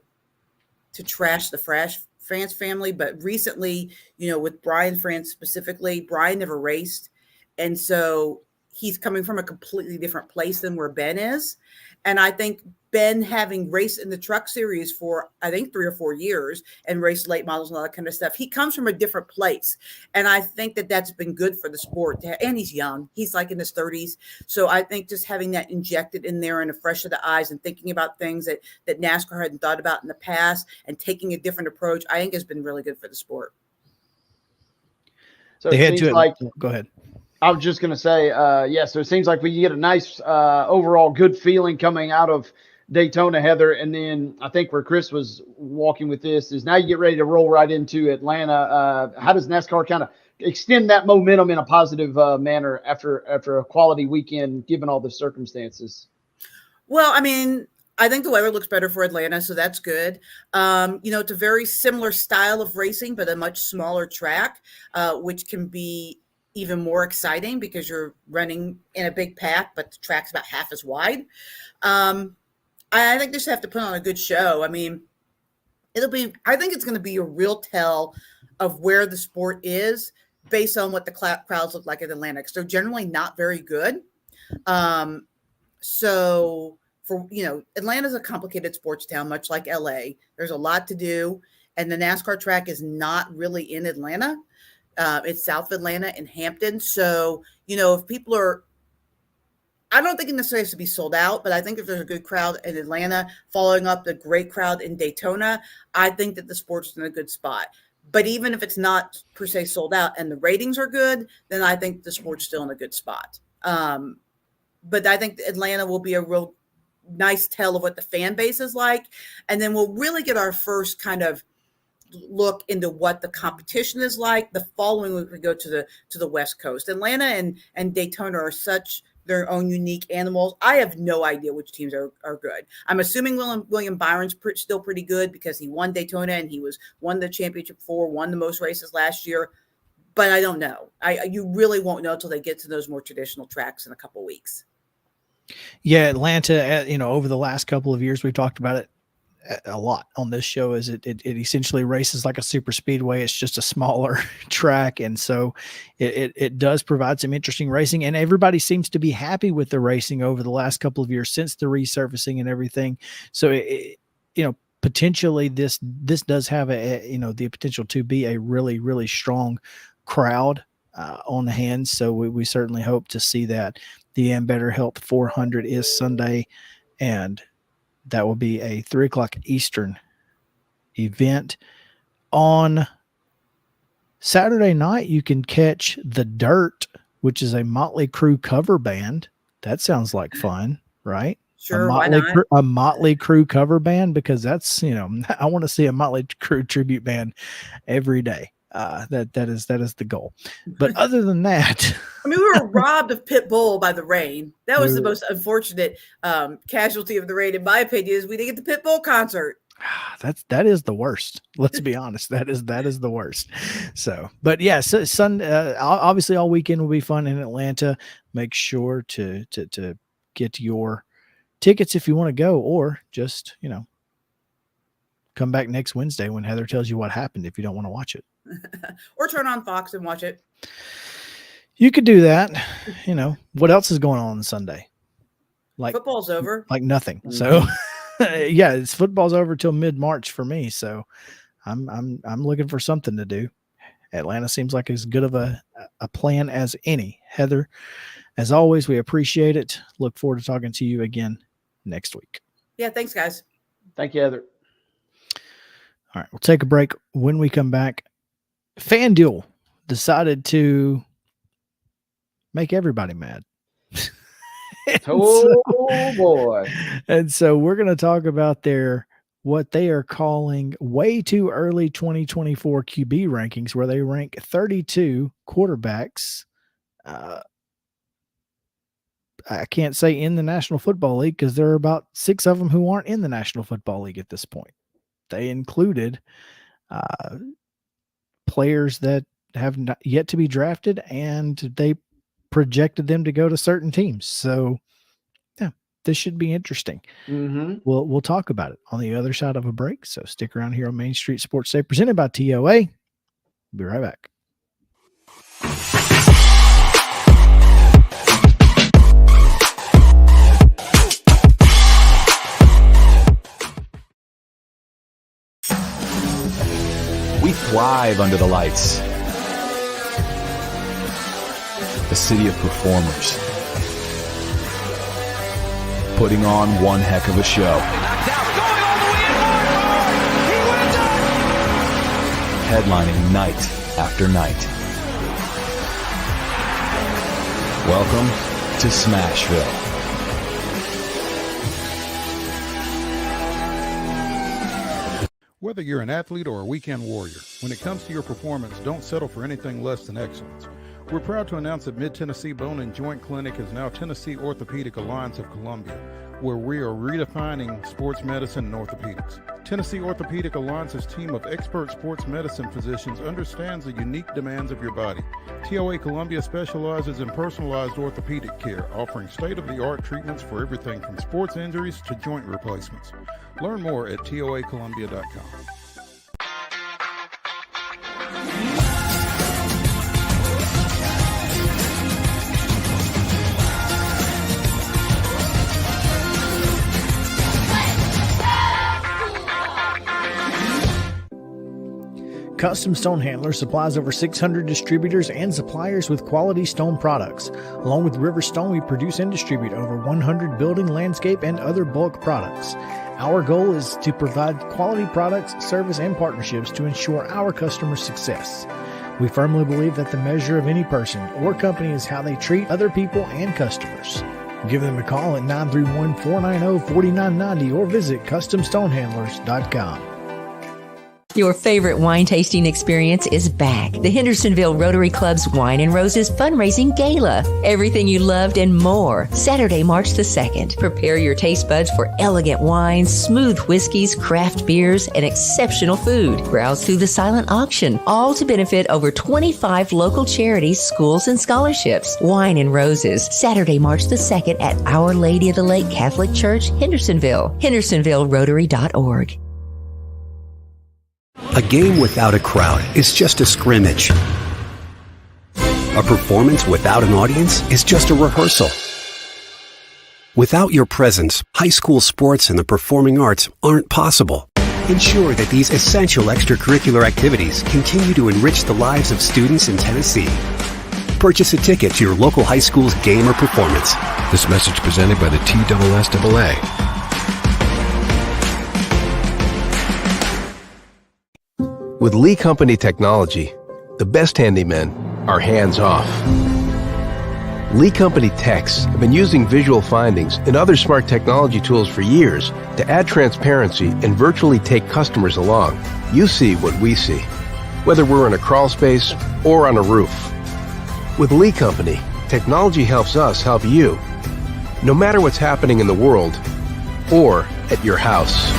trash the France family, but recently, with Brian France specifically, Brian never raced. And so he's coming from a completely different place than where Ben is. And I think Ben, having raced in the truck series for, I think, 3 or 4 years and raced late models and all that kind of stuff, he comes from a different place. And I think that that's been good for the sport. And he's young. He's like in his 30s. So I think just having that injected in there and a fresh set of eyes and thinking about things that NASCAR hadn't thought about in the past and taking a different approach, I think has been really good for the sport. So it seems like, go ahead. I was just going to say, so it seems like we get a nice overall good feeling coming out of Daytona, Heather. And then I think where Chris was walking with this is now you get ready to roll right into Atlanta. How does NASCAR kind of extend that momentum in a positive manner after a quality weekend, given all the circumstances? Well, I mean, I think the weather looks better for Atlanta, so that's good. It's a very similar style of racing, but a much smaller track, which can be even more exciting because you're running in a big pack, but the track's about half as wide. I think they just have to put on a good show. I mean, I think it's going to be a real tell of where the sport is based on what the crowds look like in Atlanta, because they're generally not very good. So for, Atlanta's a complicated sports town, much like LA. There's a lot to do. And the NASCAR track is not really in Atlanta. It's South Atlanta in Hampton. So, if people are, I don't think it necessarily has to be sold out, but I think if there's a good crowd in Atlanta following up the great crowd in Daytona, I think that the sport's in a good spot. But even if it's not per se sold out and the ratings are good, then I think the sport's still in a good spot. But I think Atlanta will be a real nice tell of what the fan base is like. And then we'll really get our first kind of look into what the competition is like. The following week we go to the West Coast. Atlanta and Daytona are such their own unique animals. I have no idea which teams are good. I'm assuming William Byron's still pretty good because he won Daytona and he won the championship won the most races last year. But I don't know. You really won't know until they get to those more traditional tracks in a couple weeks. Yeah, Atlanta, over the last couple of years, we've talked about it a lot on this show. Is it essentially races like a super speedway. It's just a smaller track, and so it does provide some interesting racing, and everybody seems to be happy with the racing over the last couple of years since the resurfacing and everything. So potentially this does have the potential to be a really, really strong crowd on the hands. So we certainly hope to see that. The And Better Health 400 is Sunday, and that will be a 3:00 Eastern event. On Saturday night, you can catch The Dirt, which is a Motley Crue cover band. That sounds like fun, right? Sure, a Motley Crue cover band, because that's, I want to see a Motley Crue tribute band every day. That is the goal. But other than that, I mean, we were robbed of Pitbull by the rain. That was the most unfortunate casualty of the rain, in my opinion, is we didn't get the Pitbull concert. That is the worst. Let's be honest. That is the worst. So, but yeah, obviously all weekend will be fun in Atlanta. Make sure to get your tickets if you want to go, or just, come back next Wednesday when Heather tells you what happened if you don't want to watch it. Or turn on Fox and watch it. You could do that. What else is going on Sunday? Like football's over. Like nothing. So yeah, football's over till mid-March for me. So I'm looking for something to do. Atlanta seems like as good of a plan as any. Heather, as always, we appreciate it. Look forward to talking to you again next week. Yeah, thanks, guys. Thank you, Heather. All right, we'll take a break. When we come back, FanDuel decided to make everybody mad. Boy. And so we're going to talk about what they are calling way too early 2024 QB rankings, where they rank 32 quarterbacks. I can't say in the National Football League, because there are about 6 of them who aren't in the National Football League at this point. They included players that have not yet to be drafted, and they projected them to go to certain teams. So yeah, this should be interesting. Mm-hmm. We'll talk about it on the other side of a break. So stick around here on Main Street Sports Day, presented by TOA. Be right back. We thrive under the lights. The city of performers. Putting on one heck of a show. Headlining night after night. Welcome to Smashville. Whether you're an athlete or a weekend warrior, when it comes to your performance, don't settle for anything less than excellence. We're proud to announce that Mid-Tennessee Bone and Joint Clinic is now Tennessee Orthopedic Alliance of Columbia, where we are redefining sports medicine and orthopedics. Tennessee Orthopedic Alliance's team of expert sports medicine physicians understands the unique demands of your body. TOA Columbia specializes in personalized orthopedic care, offering state-of-the-art treatments for everything from sports injuries to joint replacements. Learn more at toacolumbia.com. Custom Stone Handler supplies over 600 distributors and suppliers with quality stone products. Along with River Stone, we produce and distribute over 100 building, landscape, and other bulk products. Our goal is to provide quality products, service, and partnerships to ensure our customers' success. We firmly believe that the measure of any person or company is how they treat other people and customers. Give them a call at 931-490-4990 or visit CustomStonehandlers.com. Your favorite wine tasting experience is back. The Hendersonville Rotary Club's Wine and Roses fundraising gala. Everything you loved and more. Saturday, March the 2nd. Prepare your taste buds for elegant wines, smooth whiskeys, craft beers, and exceptional food. Browse through the silent auction, all to benefit over 25 local charities, schools, and scholarships. Wine and Roses, Saturday, March the 2nd at Our Lady of the Lake Catholic Church, Hendersonville. HendersonvilleRotary.org. A game without a crowd is just a scrimmage. A performance without an audience is just a rehearsal. Without your presence, high school sports and the performing arts aren't possible. Ensure that these essential extracurricular activities continue to enrich the lives of students in Tennessee. Purchase a ticket to your local high school's game or performance. This message presented by the TSSAA. With Lee Company technology, the best handymen are hands-off. Lee Company techs have been using visual findings and other smart technology tools for years to add transparency and virtually take customers along. You see what we see, whether we're in a crawl space or on a roof. With Lee Company, technology helps us help you, no matter what's happening in the world or at your house.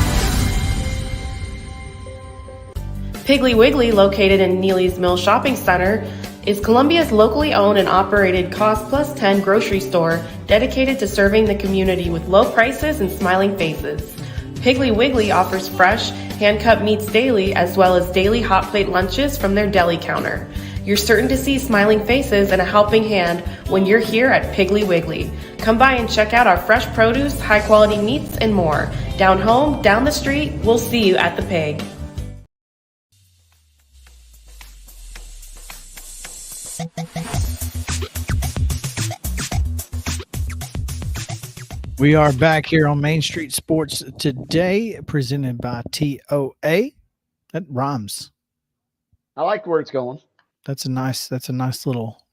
Piggly Wiggly, located in Neely's Mill Shopping Center, is Columbia's locally owned and operated Cost Plus 10 grocery store dedicated to serving the community with low prices and smiling faces. Piggly Wiggly offers fresh, hand-cut meats daily as well as daily hot plate lunches from their deli counter. You're certain to see smiling faces and a helping hand when you're here at Piggly Wiggly. Come by and check out our fresh produce, high-quality meats, and more. Down home, down the street, we'll see you at the Pig. We are back here on Main Street Sports today, presented by TOA. That rhymes. I like where it's going. That's a nice little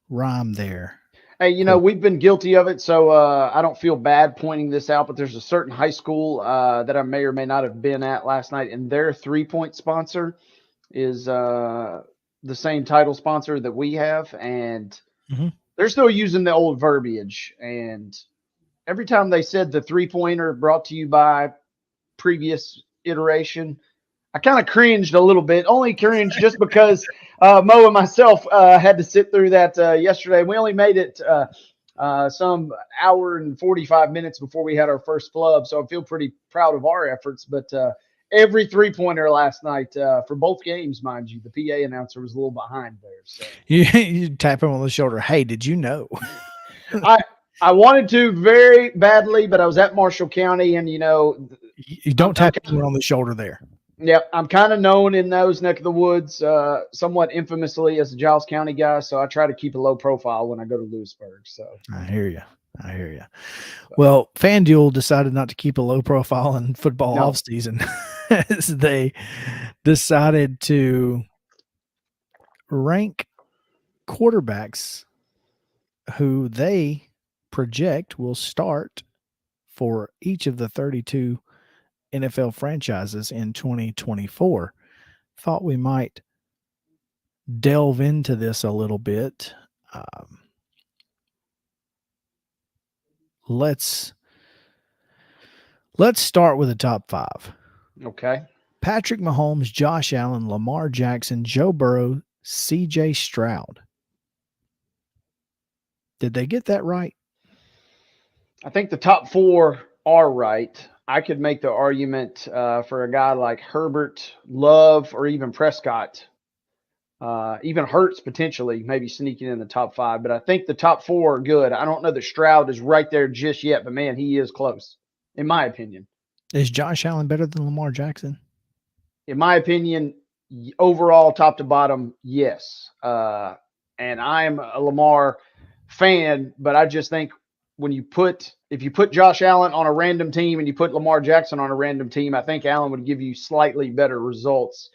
rhyme there. Hey, we've been guilty of it, so I don't feel bad pointing this out, but there's a certain high school that I may or may not have been at last night, and their three-point sponsor is the same title sponsor that we have, and they're still using the old verbiage. And every time they said the three-pointer brought to you by previous iteration, I kind of cringed a little bit. Only cringed just because Mo and myself had to sit through that yesterday. We only made it some hour and 45 minutes before we had our first flub, so I feel pretty proud of our efforts. But every three-pointer last night for both games, mind you, the PA announcer was a little behind there. So you tap him on the shoulder. Hey, did you know? I wanted to very badly, but I was at Marshall County, and you don't tap anyone on the shoulder there. Yeah, I'm kind of known in those neck of the woods, somewhat infamously as a Giles County guy. So I try to keep a low profile when I go to Lewisburg. So I hear you. Well, FanDuel decided not to keep a low profile in football offseason as they decided to rank quarterbacks who they project will start for each of the 32 NFL franchises in 2024. Thought we might delve into this a little bit. Let's start with the top five. Okay. Patrick Mahomes, Josh Allen, Lamar Jackson, Joe Burrow, CJ Stroud. Did they get that right? I think the top four are right. I could make the argument for a guy like Herbert, Love, or even Prescott. Even Hurts potentially, maybe sneaking in the top five. But I think the top four are good. I don't know that Stroud is right there just yet, but man, he is close, in my opinion. Is Josh Allen better than Lamar Jackson? In my opinion, overall, top to bottom, yes. And I'm a Lamar fan, but I just think if you put Josh Allen on a random team and you put Lamar Jackson on a random team, I think Allen would give you slightly better results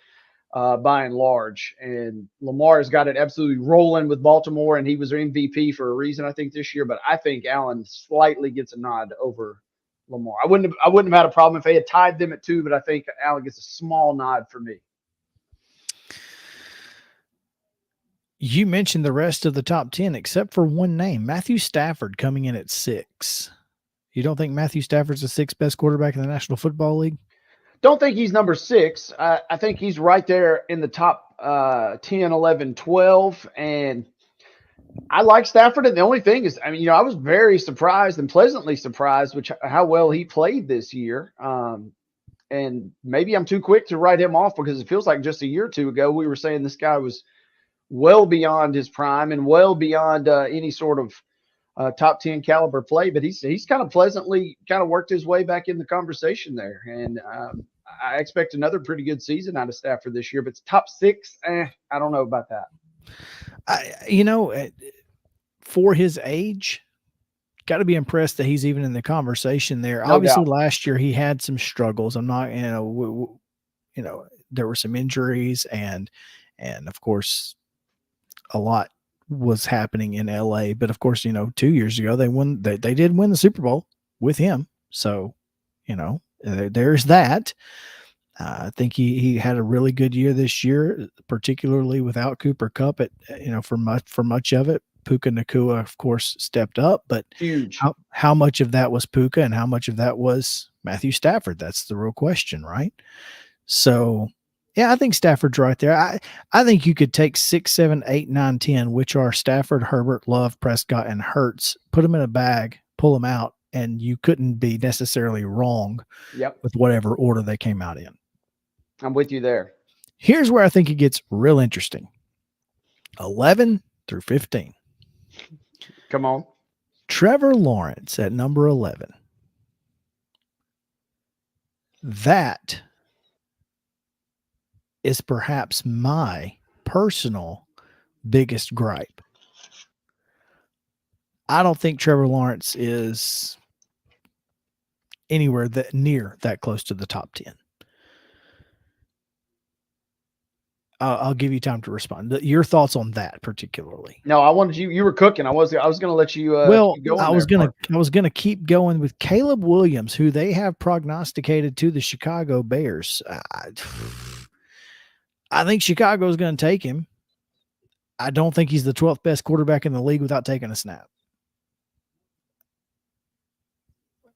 by and large. And Lamar has got it absolutely rolling with Baltimore, and he was their MVP for a reason, I think, this year. But I think Allen slightly gets a nod over Lamar. I wouldn't have had a problem if they had tied them at 2, but I think Allen gets a small nod for me. You mentioned the rest of the top 10 except for one name, Matthew Stafford, coming in at 6. You don't think Matthew Stafford's the 6th best quarterback in the National Football League? Don't think he's number 6. I think he's right there in the top 10, 11, 12. And I like Stafford. And the only thing is, I mean, I was very surprised and pleasantly surprised how well he played this year. And maybe I'm too quick to write him off because it feels like just a year or two ago we were saying this guy was well beyond his prime and well beyond any sort of top 10 caliber play, but he's kind of pleasantly kind of worked his way back in the conversation there. And I expect another pretty good season out of Stafford this year, but it's top 6. I don't know about that. For his age, got to be impressed that he's even in the conversation there. No Obviously, doubt. last year he had some struggles. I'm not, there were some injuries and of course, a lot was happening in LA, but of course, 2 years ago they did win the Super Bowl with him. So, there's that. I think he had a really good year this year, particularly without Cooper Kupp for much of it. Puka Nacua, of course, stepped up, but huge. How much of that was Puka and how much of that was Matthew Stafford? That's the real question, right? So, yeah, I think Stafford's right there. I think you could take 6, 7, 8, 9, 10, which are Stafford, Herbert, Love, Prescott, and Hurts, put them in a bag, pull them out, and you couldn't be necessarily wrong with whatever order they came out in. I'm with you there. Here's where I think it gets real interesting. 11 through 15. Come on. Trevor Lawrence at number 11. That is perhaps my personal biggest gripe. I don't think Trevor Lawrence is anywhere near that close to the top 10. I'll give you time to respond. Your thoughts on that particularly? No, I wanted you were cooking. I was going to let you keep I was going to keep going with Caleb Williams, who they have prognosticated to the Chicago Bears. I think Chicago is going to take him. I don't think he's the 12th best quarterback in the league without taking a snap.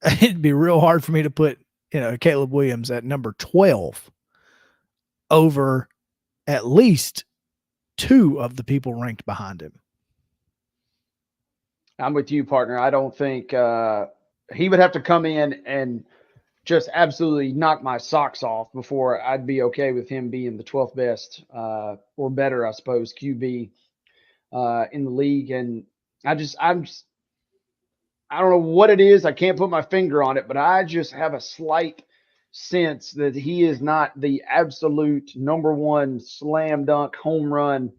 It'd be real hard for me to put, Caleb Williams at number 12 over at least 2 of the people ranked behind him. I'm with you, partner. I don't think he would have to come in and just absolutely knock my socks off before I'd be okay with him being the 12th best or better, I suppose, QB in the league. And I don't know what it is. I can't put my finger on it, but I just have a slight sense that he is not the absolute number one slam dunk home run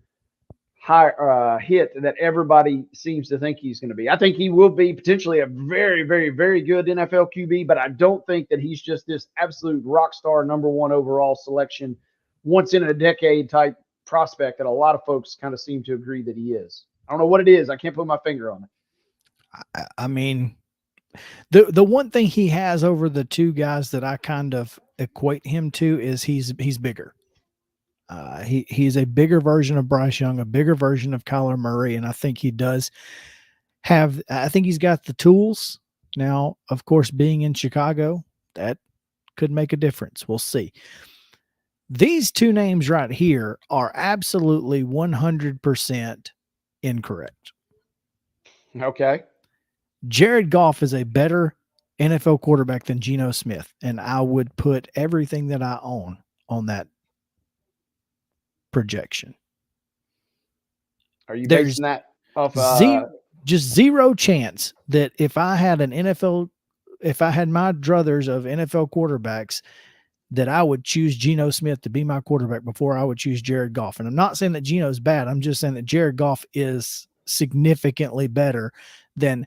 hit that everybody seems to think he's going to be. I think he will be potentially a very, very, very good NFL QB, but I don't think that he's just this absolute rock star number one overall selection, once in a decade type prospect that a lot of folks kind of seem to agree that he is. I don't know what it is. I can't put my finger on it. I mean, the one thing he has over the 2 guys that I kind of equate him to is he's bigger. He's a bigger version of Bryce Young, a bigger version of Kyler Murray, and I think he does have. I think he's got the tools. Now, of course, being in Chicago, that could make a difference. We'll see. These 2 names right here are absolutely 100% incorrect. Okay. Jared Goff is a better NFL quarterback than Geno Smith, and I would put everything that I own on that projection. Are you basing that off just zero chance that if I had my druthers of NFL quarterbacks, that I would choose Geno Smith to be my quarterback before I would choose Jared Goff. And I'm not saying that Geno's bad. I'm just saying that Jared Goff is significantly better than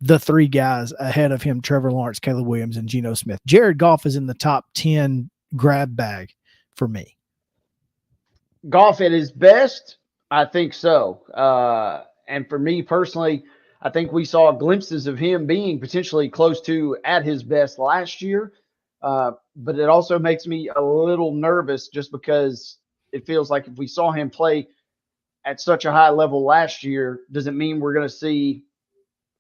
the three guys ahead of him: Trevor Lawrence, Caleb Williams, and Geno Smith. Jared Goff is in the top 10 grab bag for me. Goff at his best, I think so. And for me personally, I think we saw glimpses of him being potentially close to at his best last year. But it also makes me a little nervous just because it feels like if we saw him play at such a high level last year, does it mean we're going to see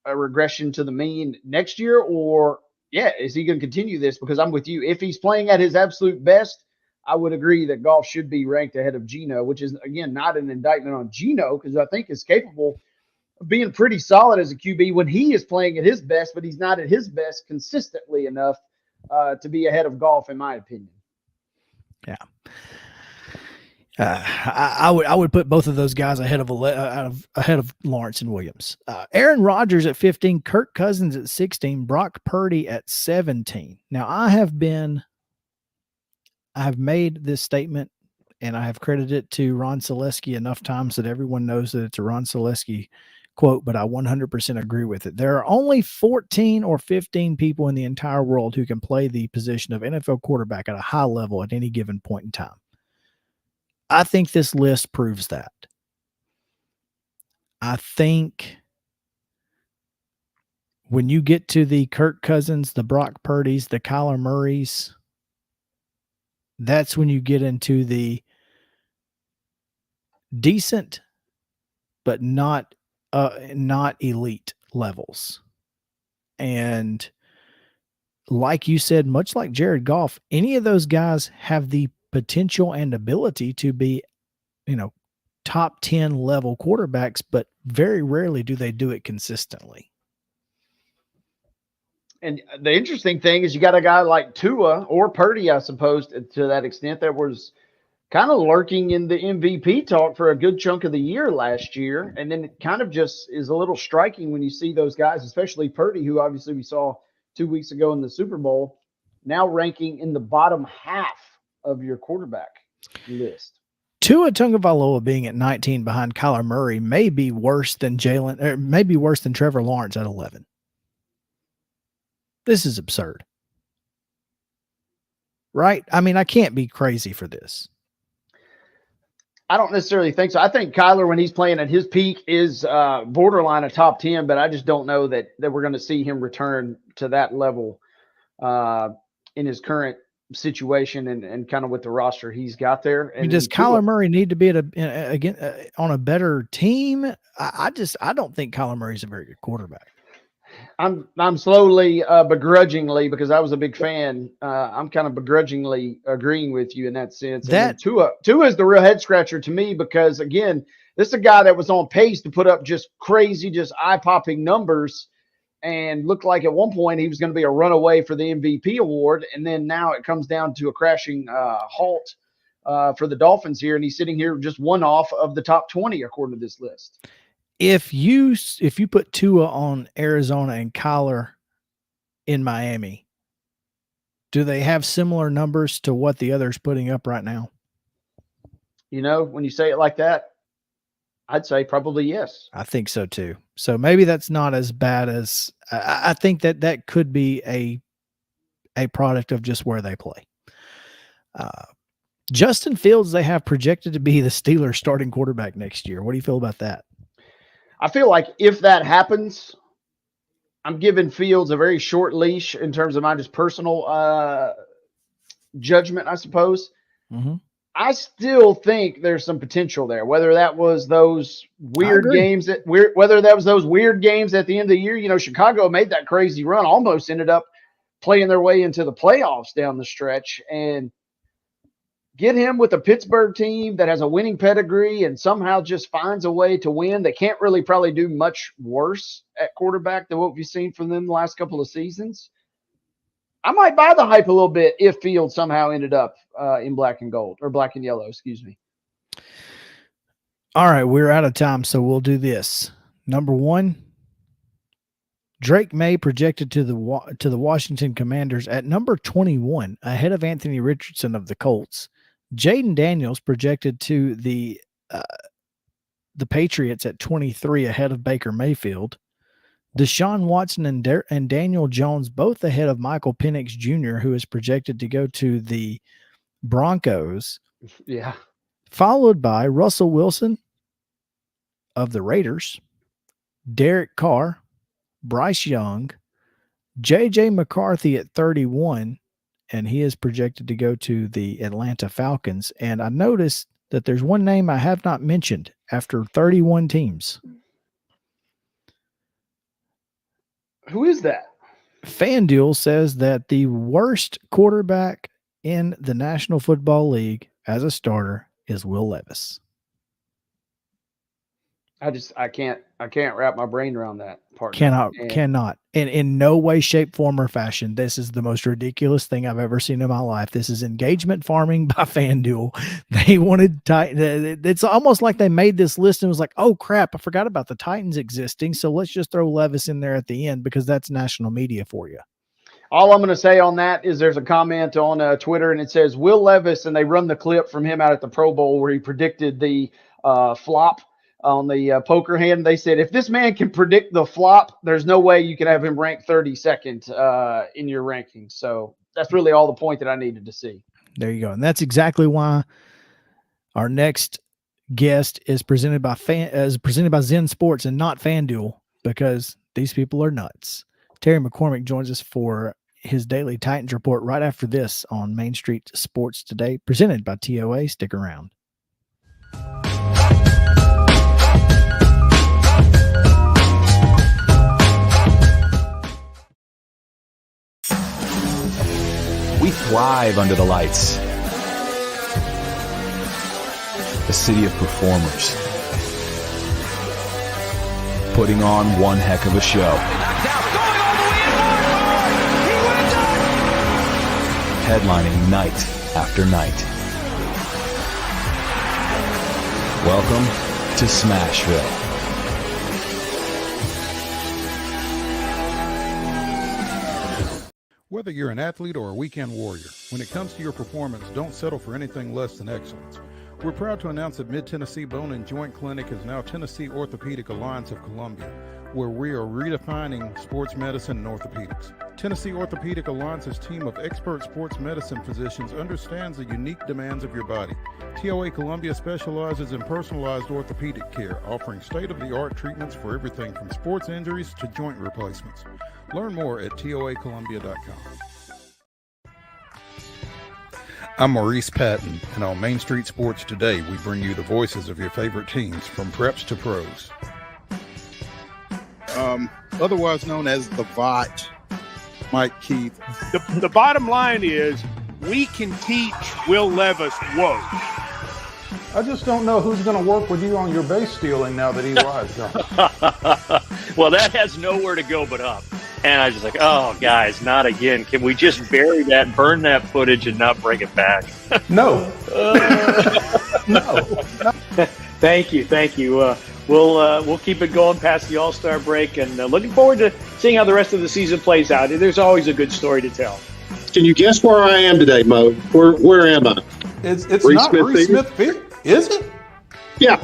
a regression to the mean next year? Or, is he going to continue this? Because I'm with you. If he's playing at his absolute best, I would agree that Goff should be ranked ahead of Geno, which is, again, not an indictment on Geno, because I think is capable of being pretty solid as a QB when he is playing at his best, but he's not at his best consistently enough to be ahead of Goff, in my opinion. Yeah. I would put both of those guys ahead of Lawrence and Williams. Aaron Rodgers at 15, Kirk Cousins at 16, Brock Purdy at 17. Now I have made this statement and I have credited it to Ron Selesky enough times that everyone knows that it's a Ron Selesky quote, but I 100% agree with it. There are only 14 or 15 people in the entire world who can play the position of NFL quarterback at a high level at any given point in time. I think this list proves that. I think when you get to the Kirk Cousins, the Brock Purdys, the Kyler Murrays, that's when you get into the decent, but not elite levels. And like you said, much like Jared Goff, any of those guys have the potential and ability to be, top 10 level quarterbacks, but very rarely do they do it consistently. And the interesting thing is you got a guy like Tua or Purdy, I suppose, to that extent, that was kind of lurking in the MVP talk for a good chunk of the year last year. And then it kind of just is a little striking when you see those guys, especially Purdy, who obviously we saw 2 weeks ago in the Super Bowl, now ranking in the bottom half of your quarterback list. Tua Tagovailoa being at 19 behind Kyler Murray may be worse than Trevor Lawrence at 11. This is absurd. Right? I mean, I can't be crazy for this. I don't necessarily think so. I think Kyler, when he's playing at his peak, is borderline a top 10, but I just don't know that we're going to see him return to that level in his current situation and kind of with the roster he's got there. And does Kyler Murray need to be on a better team? I don't think Kyler Murray's a very good quarterback. I'm slowly, begrudgingly, because I was a big fan. I'm kind of begrudgingly agreeing with you in that sense. And Tua is the real head scratcher to me because, again, this is a guy that was on pace to put up just crazy, just eye popping numbers, and looked like at one point he was going to be a runaway for the MVP award. And then now it comes down to a crashing halt for the Dolphins here, and he's sitting here just one off of the top 20 according to this list. If you put Tua on Arizona and Kyler in Miami, do they have similar numbers to what the other's putting up right now? When you say it like that, I'd say probably yes. I think so too. So maybe that's not as bad as I think that could be a product of just where they play. Justin Fields, they have projected to be the Steelers starting quarterback next year. What do you feel about that? I feel like if that happens, I'm giving Fields a very short leash in terms of my just personal judgment, I suppose. Mm-hmm. I still think there's some potential there. Whether that was those weird games at the end of the year, Chicago made that crazy run, almost ended up playing their way into the playoffs down the stretch, and get him with a Pittsburgh team that has a winning pedigree and somehow just finds a way to win. They can't really probably do much worse at quarterback than what we've seen from them the last couple of seasons. I might buy the hype a little bit if Fields somehow ended up in black and gold, or black and yellow, excuse me. All right, we're out of time, so we'll do this. Number 1, Drake May projected to the Washington Commanders at number 21, ahead of Anthony Richardson of the Colts. Jaden Daniels projected to the Patriots at 23, ahead of Baker Mayfield. Deshaun Watson and Daniel Jones both ahead of Michael Penix Jr., who is projected to go to the Broncos. Yeah. Followed by Russell Wilson of the Raiders, Derek Carr, Bryce Young, J.J. McCarthy at 31, and he is projected to go to the Atlanta Falcons. And I noticed that there's one name I have not mentioned after 31 teams. Who is that? FanDuel says that the worst quarterback in the National Football League as a starter is Will Levis. I can't wrap my brain around that part. Cannot. In no way, shape, form, or fashion. This is the most ridiculous thing I've ever seen in my life. This is engagement farming by FanDuel. They wanted it's almost like they made this list and was like, oh crap, I forgot about the Titans existing. So let's just throw Levis in there at the end because that's national media for you. All I'm going to say on that is there's a comment on Twitter and it says Will Levis, and they run the clip from him out at the Pro Bowl where he predicted the flop on the poker hand. They said, if this man can predict the flop, there's no way you can have him ranked 32nd in your rankings. So that's really all the point that I needed to see. There you go. And that's exactly why our next guest is presented by Zen Sports and not FanDuel, because these people are nuts. Terry McCormick joins us for his daily Titans report right after this on Main Street Sports Today, presented by TOA. Stick around. We thrive under the lights. A city of performers. Putting on one heck of a show. Headlining night after night. Welcome to Smashville. Whether you're an athlete or a weekend warrior, when it comes to your performance, don't settle for anything less than excellence. We're proud to announce that Mid-Tennessee Bone and Joint Clinic is now Tennessee Orthopedic Alliance of Columbia, where we are redefining sports medicine and orthopedics. Tennessee Orthopedic Alliance's team of expert sports medicine physicians understands the unique demands of your body. TOA Columbia specializes in personalized orthopedic care, offering state-of-the-art treatments for everything from sports injuries to joint replacements. Learn more at toacolumbia.com. I'm Maurice Patton, and on Main Street Sports Today, we bring you the voices of your favorite teams, from preps to pros. Otherwise known as the VOT, Mike Keith. The bottom line is we can teach Will Levis woke. I just don't know who's going to work with you on your base stealing now that EY's gone. Well, that has nowhere to go but up. And I was just like, oh, guys, not again. Can we just bury that, burn that footage, and not bring it back? No. No. Thank you. We'll keep it going past the All-Star break, and looking forward to seeing how the rest of the season plays out. There's always a good story to tell. Can you guess where I am today, Mo? Where am I? It's not Reese Smith Field, is it? Yeah.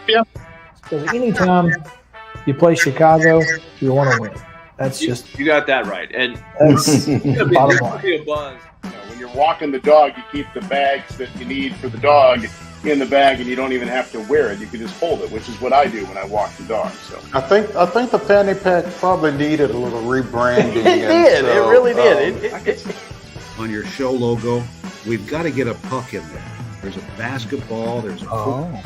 Because anytime you play Chicago, you want to win. That's you got that right. And that's bottom line. Be a buzz. When you're walking the dog, you keep the bags that you need for the dog in the bag, and you don't even have to wear it. You can just hold it, which is what I do when I walk the dog. So I think the fanny pack probably needed a little rebranding. It did. It really did. On your show logo, we've got to get a puck in there. There's a basketball. There's a football.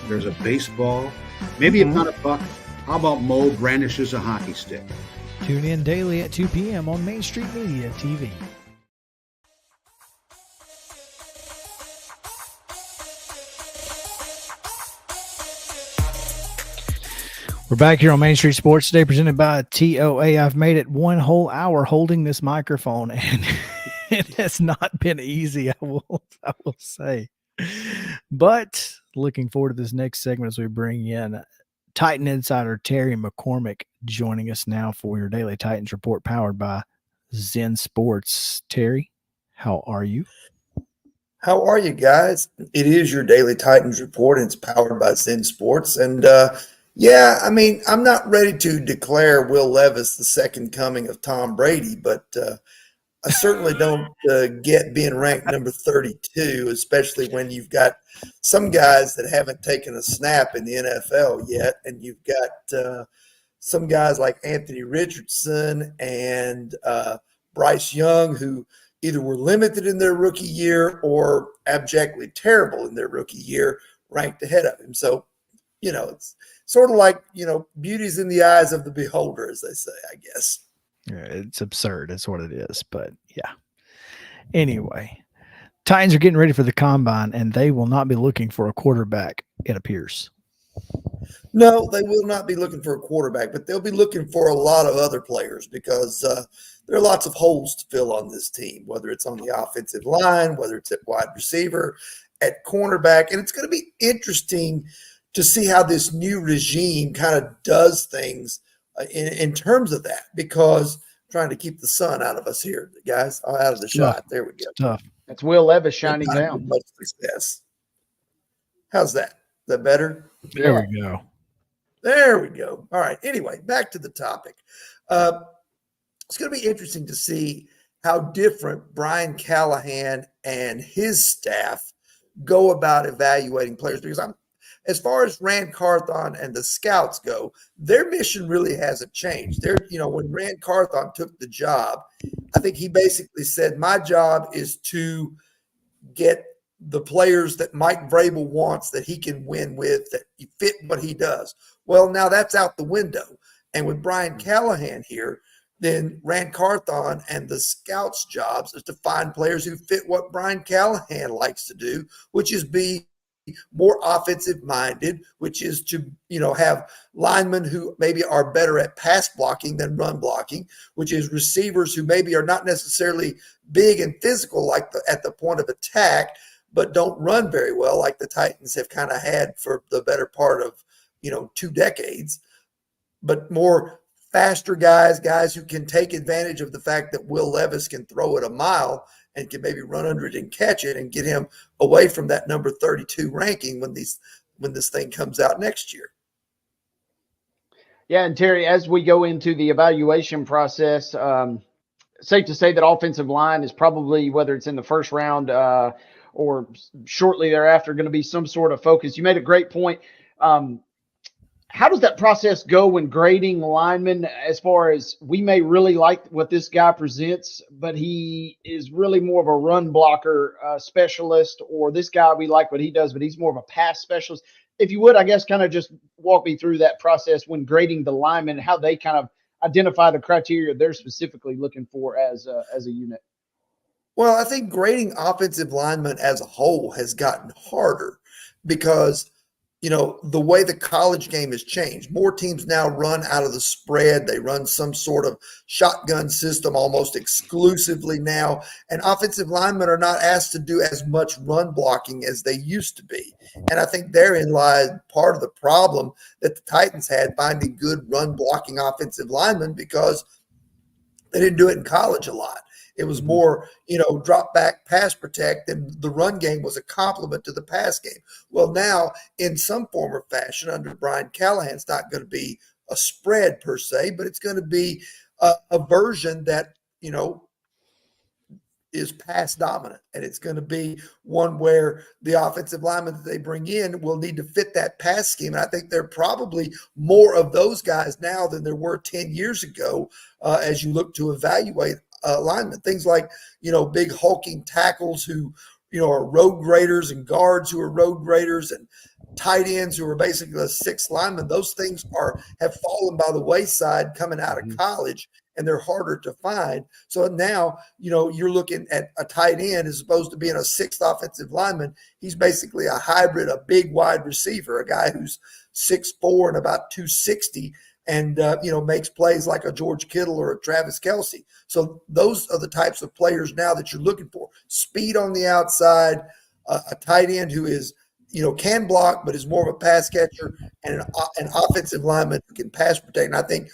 There's a baseball. Maybe if not a puck, how about Mo brandishes a hockey stick? Tune in daily at 2 p.m. on Main Street Media TV. We're back here on Main Street Sports Today, presented by TOA. I've made it one whole hour holding this microphone, and it has not been easy, I will say. But looking forward to this next segment as we bring in Titan insider Terry McCormick joining us now for your daily Titans report powered by Zen Sports. Terry, how are you? How are you guys? It is your daily Titans report, and it's powered by Zen Sports. And yeah, I mean, I'm not ready to declare Will Levis the second coming of Tom Brady, but I certainly don't get being ranked number 32, especially when you've got some guys that haven't taken a snap in the NFL yet, and you've got some guys like Anthony Richardson and Bryce Young who either were limited in their rookie year or abjectly terrible in their rookie year, ranked ahead of him. So, it's sort of like, beauty's in the eyes of the beholder, as they say, I guess. Yeah, it's absurd. That's what it is. But yeah. Anyway, Titans are getting ready for the combine, and they will not be looking for a quarterback, it appears. No, they will not be looking for a quarterback, but they'll be looking for a lot of other players because there are lots of holes to fill on this team, whether it's on the offensive line, whether it's at wide receiver, at cornerback. And it's going to be interesting to see how this new regime kind of does things in terms of that, because I'm trying to keep the sun out of us here, guys, out of the shot. There we go. Tough. That's Will Levis shining down. Much success. How's that? Is that better? There we go. There we go. All right. Anyway, back to the topic. It's going to be interesting to see how different Brian Callahan and his staff go about evaluating players, because as far as Rand Carthon and the scouts go, their mission really hasn't changed. When Rand Carthon took the job, I think he basically said, my job is to get the players that Mike Vrabel wants, that he can win with, that fit what he does. Well, now that's out the window. And with Brian Callahan here, then Rand Carthon and the scouts' jobs is to find players who fit what Brian Callahan likes to do, which is be more offensive minded, which is to, have linemen who maybe are better at pass blocking than run blocking, which is receivers who maybe are not necessarily big and physical at the point of attack, but don't run very well, like the Titans have kind of had for the better part of, 2 decades, but more faster guys who can take advantage of the fact that Will Levis can throw it a mile and can maybe run under it and catch it and get him away from that number 32 ranking when this thing comes out next year. Yeah, and Terry, as we go into the evaluation process, safe to say that offensive line is probably, whether it's in the first round or shortly thereafter, going to be some sort of focus. You made a great point. How does that process go when grading linemen, as far as we may really like what this guy presents, but he is really more of a run blocker specialist, or this guy, we like what he does, but he's more of a pass specialist? If you would, I guess, kind of just walk me through that process when grading the linemen, how they kind of identify the criteria they're specifically looking for as a unit. Well, I think grading offensive linemen as a whole has gotten harder because the way the college game has changed. More teams now run out of the spread. They run some sort of shotgun system almost exclusively now. And offensive linemen are not asked to do as much run blocking as they used to be. And I think therein lies part of the problem that the Titans had finding good run blocking offensive linemen, because they didn't do it in college a lot. It was more, drop back, pass protect, and the run game was a complement to the pass game. Well, now, in some form or fashion, under Brian Callahan, it's not going to be a spread per se, but it's going to be a version that, is pass dominant. And it's going to be one where the offensive linemen that they bring in will need to fit that pass scheme. And I think there are probably more of those guys now than there were 10 years ago as you look to evaluate linemen. Things like, big hulking tackles who, are road graders, and guards who are road graders, and tight ends who are basically a sixth lineman. Those things have fallen by the wayside coming out of college, and they're harder to find. So now, you're looking at a tight end as opposed to being a sixth offensive lineman. He's basically a hybrid, a big wide receiver, a guy who's 6'4" and about 260, and makes plays like a George Kittle or a Travis Kelce. So those are the types of players now that you're looking for. Speed on the outside, a tight end who is can block, but is more of a pass catcher and an offensive lineman who can pass protect. And I think,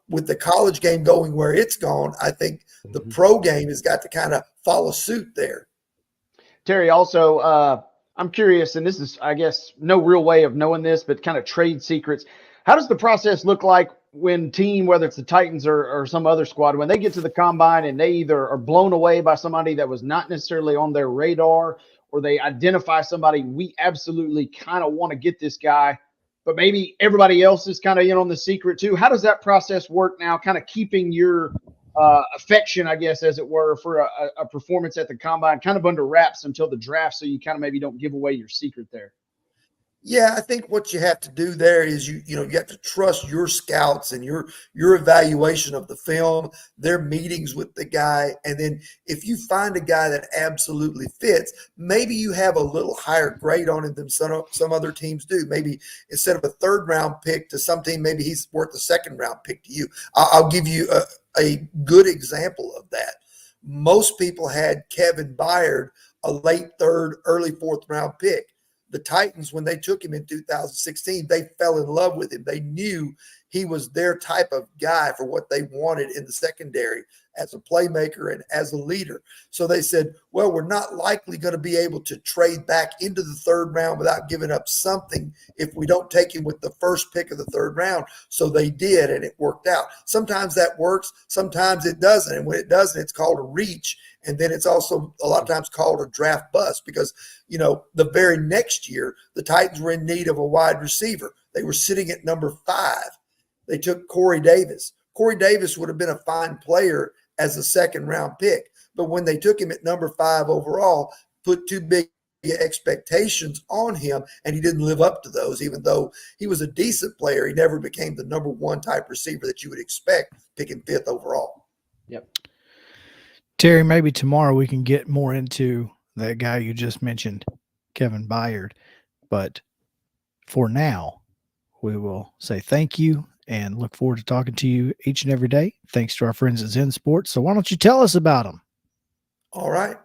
with the college game going where it's gone, I think the pro game has got to kind of follow suit there. Terry, also, I'm curious, and this is, I guess, no real way of knowing this, but kind of trade secrets. How does the process look like when team, whether it's the Titans or some other squad, when they get to the combine and they either are blown away by somebody that was not necessarily on their radar, or they identify somebody, we absolutely kind of want to get this guy, but maybe everybody else is kind of in on the secret too. How does that process work now, kind of keeping your affection, I guess, as it were, for a performance at the combine kind of under wraps until the draft, so you kind of maybe don't give away your secret there? Yeah, I think what you have to do there is you have to trust your scouts and your evaluation of the film, their meetings with the guy, and then if you find a guy that absolutely fits, maybe you have a little higher grade on him than some other teams do. Maybe instead of a third-round pick to some team, maybe he's worth a second-round pick to you. I'll give you a good example of that. Most people had Kevin Byard, a late third, early fourth-round pick. The Titans, when they took him in 2016, they fell in love with him. They knew he was their type of guy for what they wanted in the secondary as a playmaker and as a leader. So they said, well, we're not likely going to be able to trade back into the third round without giving up something if we don't take him with the first pick of the third round. So they did, and it worked out. Sometimes that works, sometimes it doesn't. And when it doesn't, it's called a reach. And then it's also a lot of times called a draft bust because, the very next year, the Titans were in need of a wide receiver. They were sitting at number 5. They took Corey Davis. Corey Davis would have been a fine player as a second-round pick. But when they took him at number 5 overall, put too big expectations on him, and he didn't live up to those, even though he was a decent player. He never became the number 1 type receiver that you would expect picking 5th overall. Yep. Terry, maybe tomorrow we can get more into that guy you just mentioned, Kevin Byard. But for now, we will say thank you and look forward to talking to you each and every day. Thanks to our friends at Zen Sports. So why don't you tell us about them? All right.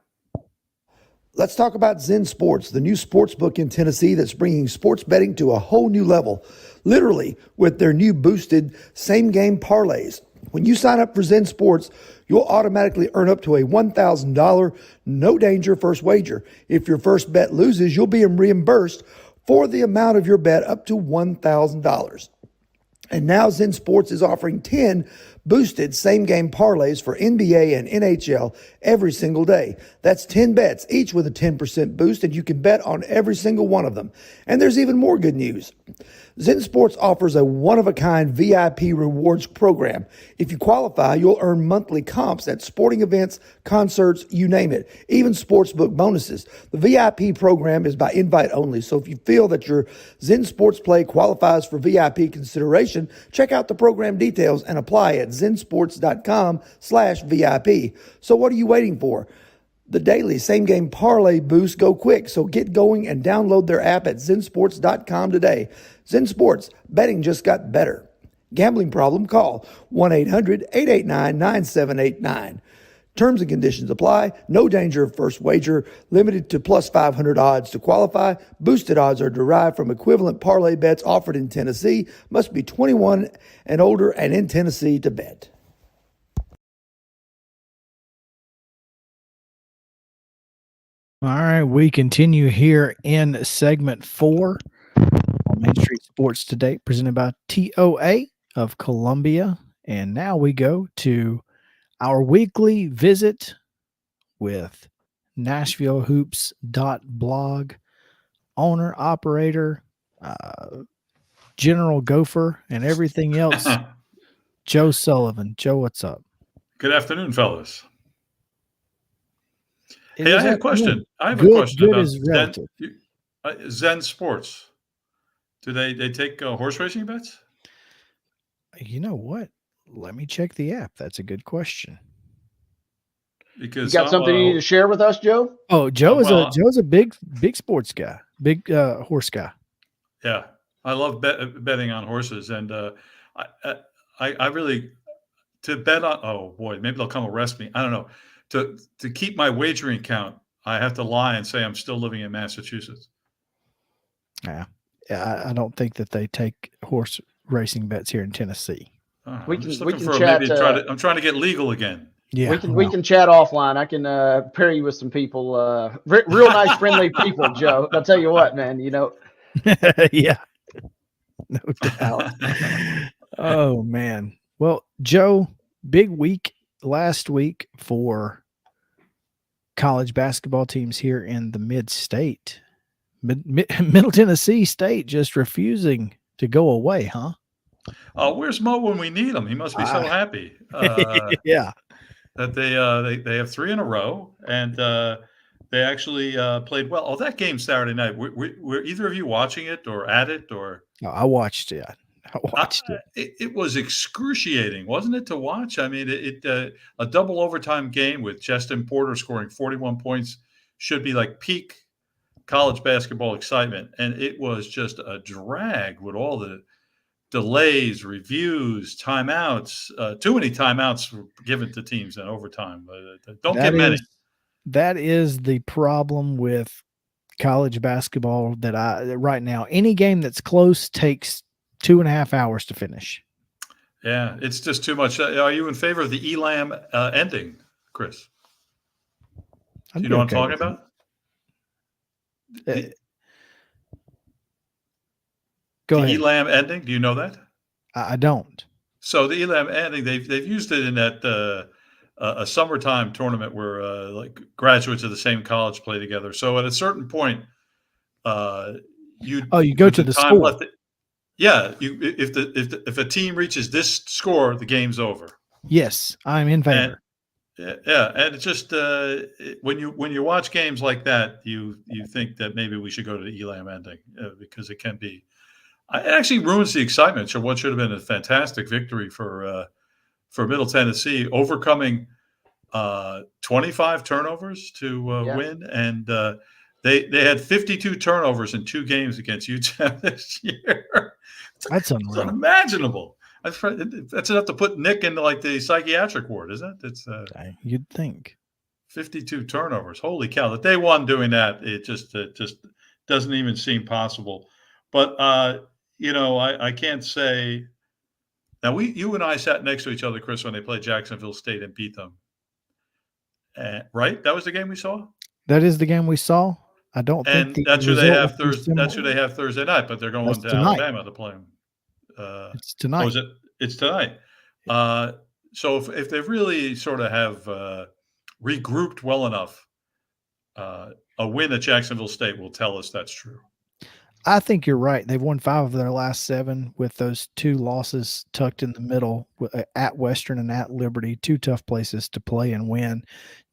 Let's talk about Zen Sports, the new sports book in Tennessee that's bringing sports betting to a whole new level, literally with their new boosted same-game parlays. When you sign up for Zen Sports, you'll automatically earn up to a $1,000 no-danger first wager. If your first bet loses, you'll be reimbursed for the amount of your bet up to $1,000. And now Zen Sports is offering 10 boosted same-game parlays for NBA and NHL every single day. That's 10 bets, each with a 10% boost, and you can bet on every single one of them. And there's even more good news. Zen Sports offers a one-of-a-kind VIP rewards program. If you qualify, you'll earn monthly comps at sporting events, concerts, you name it, even sportsbook bonuses. The VIP program is by invite only, so if you feel that your Zen Sports play qualifies for VIP consideration, check out the program details and apply at zensports.com/VIP. So what are you waiting for? The daily same-game parlay boosts go quick, so get going and download their app at zensports.com today. Zen Sports, betting just got better. Gambling problem? Call 1-800-889-9789. Terms and conditions apply. No danger of first wager. Limited to plus 500 odds to qualify. Boosted odds are derived from equivalent parlay bets offered in Tennessee. Must be 21 and older and in Tennessee to bet. All right, we continue here in segment 4 on Main Street Sports Today, presented by TOA of Columbia. And now we go to our weekly visit with NashvilleHoops.blog owner, operator, general gopher, and everything else, Joe Sullivan. Joe, what's up? Good afternoon, fellas. Hey, I had a question. I have a question about Zen Sports. Do they take horse racing bets? You know what? Let me check the app. That's a good question. Because you got something you need to share with us, Joe? Oh, Joe's a big sports guy, big horse guy. Yeah, I love betting on horses, and I really to bet on. Oh boy, maybe they'll come arrest me. I don't know. To keep my wagering count, I have to lie and say I'm still living in Massachusetts. Yeah, I don't think that they take horse racing bets here in Tennessee. I'm just looking for maybe I'm trying to get legal again. Yeah, we can chat offline. I can pair you with some people, real nice, friendly people, Joe. I'll tell you what, man. Yeah, no doubt. Oh man. Well, Joe, big week last week for college basketball teams here in the mid-state. Middle Tennessee State just refusing to go away, huh? Where's Mo when we need him? He must be so happy. Yeah. That they have 3 in a row, and they actually played well. Oh, that game Saturday night. Were either of you watching it or at it or? No, I watched it. It was excruciating, wasn't it, to watch? I mean, a double overtime game with Justin Porter scoring 41 points should be like peak college basketball excitement, and it was just a drag with all the delays, reviews, timeouts. Too many timeouts were given to teams in overtime. Don't get many. That is the problem with college basketball that right now, any game that's close takes 2.5 hours to finish. Yeah, it's just too much. Are you in favor of the Elam ending, Chris? Do you know what I'm talking about? Go ahead. Elam ending. Do you know that? I don't. So the Elam ending, they've used it in that a summertime tournament where like graduates of the same college play together. So at a certain point, you go to the score. If a team reaches this score, the game's over. Yes, I'm in favor. And it's just when you watch games like that, you think that maybe we should go to the Elam ending because it can be. It actually ruins the excitement. So what should have been a fantastic victory for Middle Tennessee, overcoming 25 turnovers to win, and they had 52 turnovers in 2 games against UTEP this year. That's unreal. It's unimaginable. That's enough to put Nick into like the psychiatric ward, isn't it? It's you'd think 52 turnovers. Holy cow! That they won doing that, it just doesn't even seem possible. But I can't say. Now you and I sat next to each other, Chris, when they played Jacksonville State and beat them. Right? That was the game we saw. That is the game we saw. I don't think that's who they have Thursday. That's who they have Thursday night, but they're going to Alabama to play them. It's tonight. It's tonight. So if they really sort of have regrouped well enough, a win at Jacksonville State will tell us that's true. I think you're right. They've won 5 of their last 7 with those 2 losses tucked in the middle at Western and at Liberty, 2 tough places to play and win.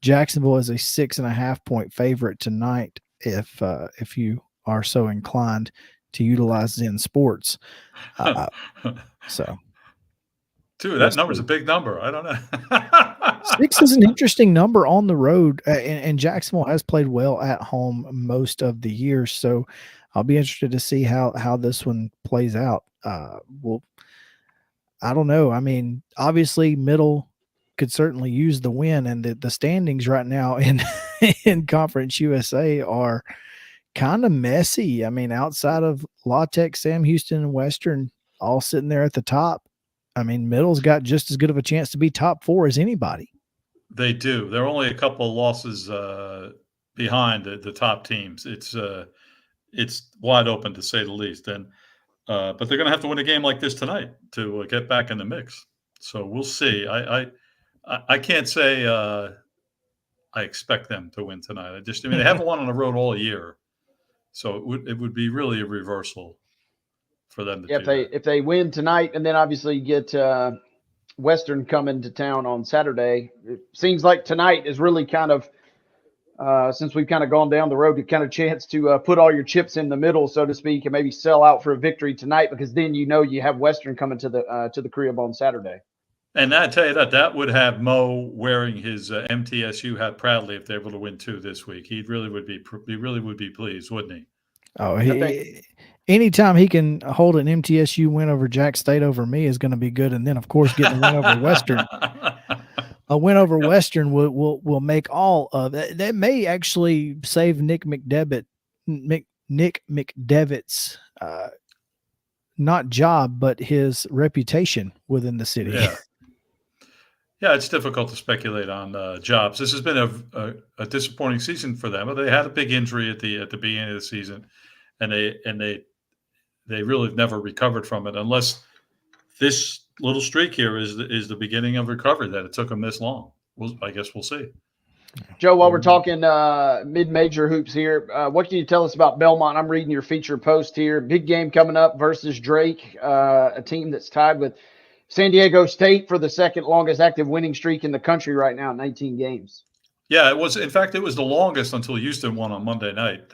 Jacksonville is a 6.5-point favorite tonight if you are so inclined to utilize Zen Sports. So 2, that number's a big number. I don't know. 6 is an interesting number on the road, and Jacksonville has played well at home most of the year. So I'll be interested to see how this one plays out. Well, I don't know. I mean, obviously, Middle could certainly use the win, and the standings right now in Conference USA are kind of messy. I mean, outside of La Tech, Sam Houston, and Western all sitting there at the top. I mean, Middle's got just as good of a chance to be top 4 as anybody. They do. They're only a couple of losses behind the top teams. It's wide open to say the least, and but they're going to have to win a game like this tonight to get back in the mix. So we'll see. I can't say I expect them to win tonight. They haven't won on the road all year, so it would be really a reversal for them to if they win tonight, and then obviously get Western coming to town on Saturday. It seems like tonight is really kind of since we've kind of gone down the road, a kind of chance to put all your chips in the middle, so to speak, and maybe sell out for a victory tonight, because then you have Western coming to the crib on Saturday. And I tell you that would have Mo wearing his MTSU hat proudly if they're able to win 2 this week. He really would be pleased, wouldn't he? Oh, anytime he can hold an MTSU win over Jack State over me is going to be good. And then, of course, getting a win over Western. A win over Western will make all of that. That may actually save Nick McDevitt Nick McDevitt's not job, but his reputation within the city. Yeah. Yeah, it's difficult to speculate on jobs. This has been a disappointing season for them. They had a big injury at the beginning of the season, and they really have never recovered from it, unless this little streak here is the beginning of recovery. That it took them this long. I guess we'll see. Joe, while we're talking mid-major hoops here, what can you tell us about Belmont? I'm reading your feature post here. Big game coming up versus Drake, a team that's tied with San Diego State for the second longest active winning streak in the country right now, 19 games. Yeah, it was. In fact, it was the longest until Houston won on Monday night.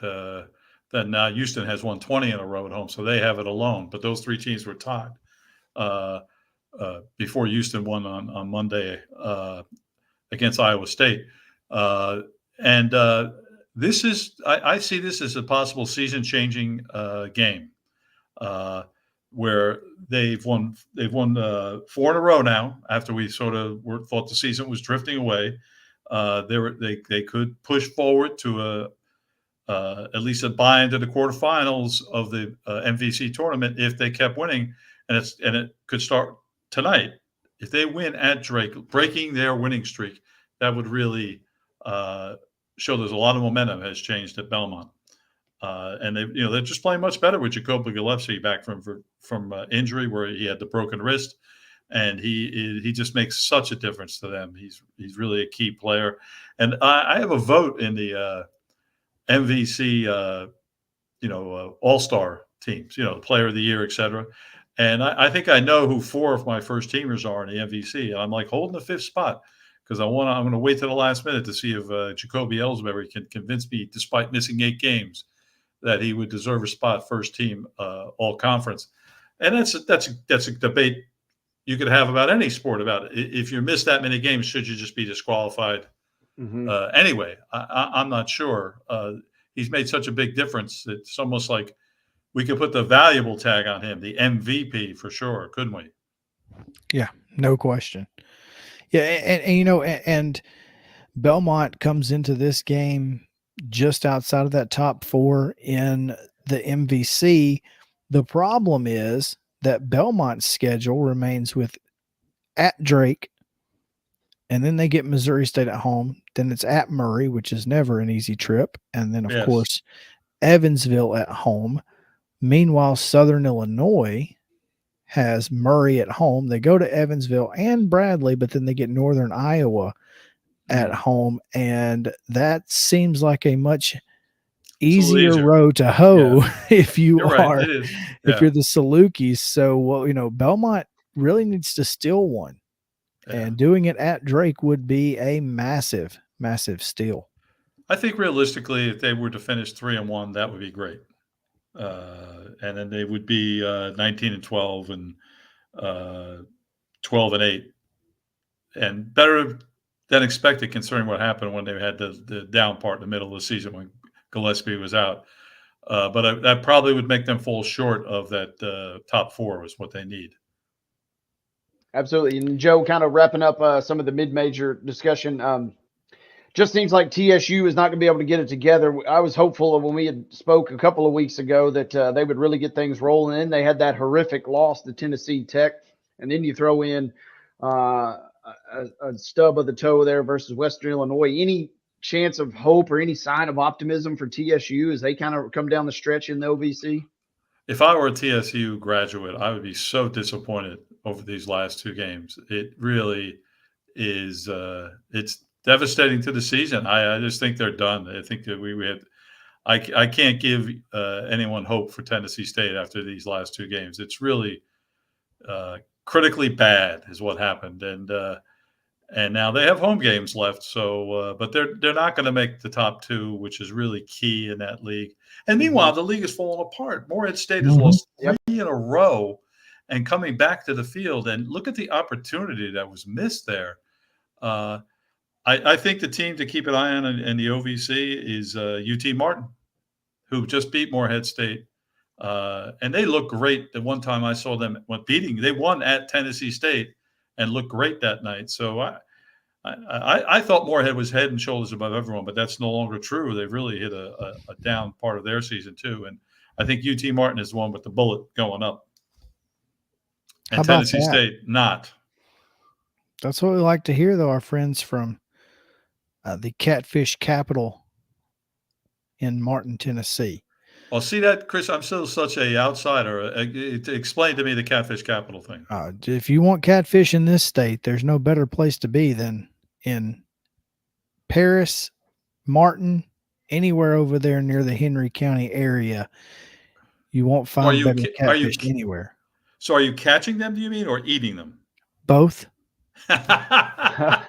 Then now Houston has won 20 in a row at home, so they have it alone. But those three teams were tied before Houston won on Monday against Iowa State. This is, I see this as a possible season-changing game where they've won 4 in a row now. After we sort of thought the season was drifting away, they could push forward to at least a bye into the quarterfinals of the MVC tournament if they kept winning, and it could start tonight. If they win at Drake, breaking their winning streak, that would really show there's a lot of momentum has changed at Belmont, and they're just playing much better with Jacoby Gillespie back from injury where he had the broken wrist, and he just makes such a difference to them. He's really a key player, and I have a vote in the MVC All-Star teams, Player of the Year, etc. And I think I know who 4 of my first teamers are in the MVC, and I'm like holding the 5th spot. Because I'm going to wait to the last minute to see if Jacoby Ellsbury can convince me, despite missing 8 games, that he would deserve a spot first team all conference. And that's a debate you could have about any sport. About if you miss that many games, should you just be disqualified? Anyway, I'm not sure. He's made such a big difference. It's almost like we could put the valuable tag on him, the MVP for sure, couldn't we? Yeah, no question. Yeah, and Belmont comes into this game just outside of that top 4 in the MVC. The problem is that Belmont's schedule remains with at Drake, and then they get Missouri State at home. Then it's at Murray, which is never an easy trip, and then of course Evansville at home. Meanwhile, Southern Illinois has Murray at home. They go to Evansville and Bradley, but then they get Northern Iowa at home, and that seems like a much easier road to hoe if you are if you're the Salukis. So Belmont really needs to steal one, and doing it at Drake would be a massive steal. I think realistically, if they were to finish 3-1, that would be great. And then they would be 19-12 and 12-8, and better than expected considering what happened when they had the down part in the middle of the season when Gillespie was out. But that probably would make them fall short of that top 4 is what they need. Absolutely. And Joe, kind of wrapping up some of the mid-major discussion, just seems like TSU is not going to be able to get it together. I was hopeful when we had spoke a couple of weeks ago that they would really get things rolling in. They had that horrific loss to Tennessee Tech, and then you throw in a stub of the toe there versus Western Illinois. Any chance of hope or any sign of optimism for TSU as they kind of come down the stretch in the OVC? If I were a TSU graduate, I would be so disappointed over these last 2 games. It really is. It's devastating to the season. I just think they're done. I think that we had. I can't give anyone hope for Tennessee State after these last 2 games. It's really critically bad is what happened, and now they have home games left. So, but they're not going to make the top 2, which is really key in that league. And meanwhile, the league is falling apart. Morehead State has lost 3 in a row, and coming back to the field. And look at the opportunity that was missed there. I think the team to keep an eye on in the OVC is UT Martin, who just beat Morehead State. And they look great. The one time I saw them they won at Tennessee State and looked great that night. So I thought Moorhead was head and shoulders above everyone, but that's no longer true. They've really hit a down part of their season too, and I think UT Martin is the one with the bullet going up, and How about Tennessee that? State not. That's what we like to hear, though. Our friends from the Catfish Capital in Martin, Tennessee. Well, see that, Chris? I'm still such a outsider. Explain to me the Catfish Capital thing. If you want catfish in this state, there's no better place to be than in Paris, Martin, anywhere over there near the Henry County area. You won't find better catfish anywhere. So are you catching them, do you mean, or eating them? Both. How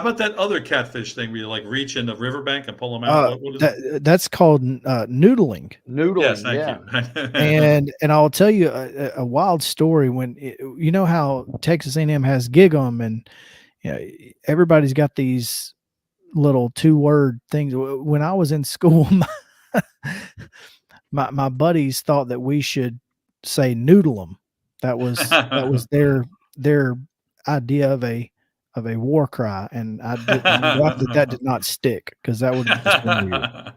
about that other catfish thing where you like reach in the riverbank and pull them out? What is that's called noodling. Noodling, yes, thank you. and I'll tell you a wild story. When you know how Texas A&M has gig 'em, and everybody's got these little 2-word things. When I was in school, my buddies thought that we should say noodle 'em. That was their idea of a war cry, and I'm glad that did not stick, because that would have just been weird.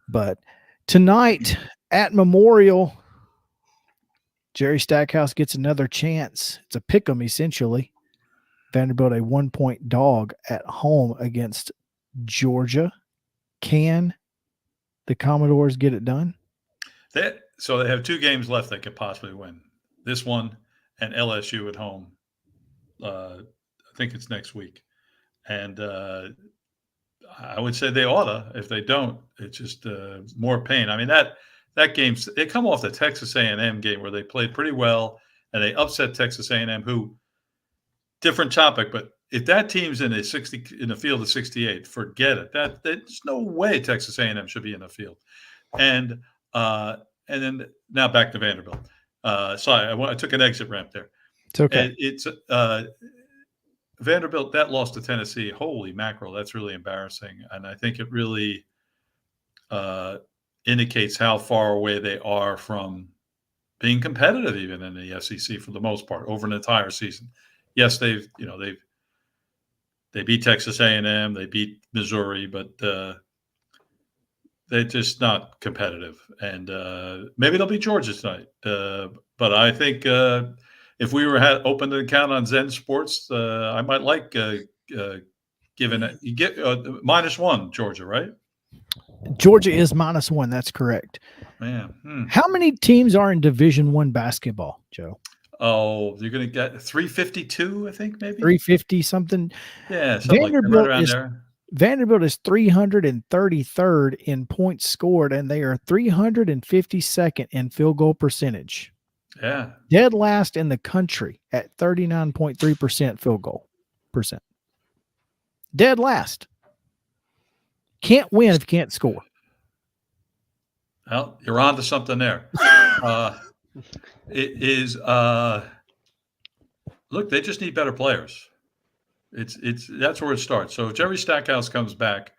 But tonight at Memorial, Jerry Stackhouse gets another chance. It's a pick 'em essentially. Vanderbilt a 1-point dog at home against Georgia. Can the Commodores get it done? So they have 2 games left they could possibly win. This one and LSU at home. I think it's next week. And I would say they oughta. If they don't, it's just more pain. I mean, that game's – they come off the Texas A&M game where they played pretty well and they upset Texas A&M, who – different topic, but if that team's in a field of 68, forget it. There's no way Texas A&M should be in the field. And then now back to Vanderbilt. Sorry, I took an exit ramp there. It's okay. And it's Vanderbilt, that loss to Tennessee. Holy mackerel, that's really embarrassing. And I think it really indicates how far away they are from being competitive, even in the SEC for the most part, over an entire season. Yes, they beat Texas A&M, they beat Missouri, but they're just not competitive. And maybe they'll beat Georgia tonight. But I think if we were open an account on Zen Sports, I might like giving it. You get -1 Georgia, right? Georgia is -1. That's correct. Man, How many teams are in Division I basketball, Joe? Oh, you're going to get 352, I think, maybe 350 something. Yeah, something like that, right around there. Vanderbilt is 333rd in points scored, and they are 352nd in field goal percentage. Yeah, dead last in the country at 39.3% field goal percent. Dead last. Can't win if you can't score. Well, you're on to something there. It is look, they just need better players. That's where it starts. So if Jerry Stackhouse comes back,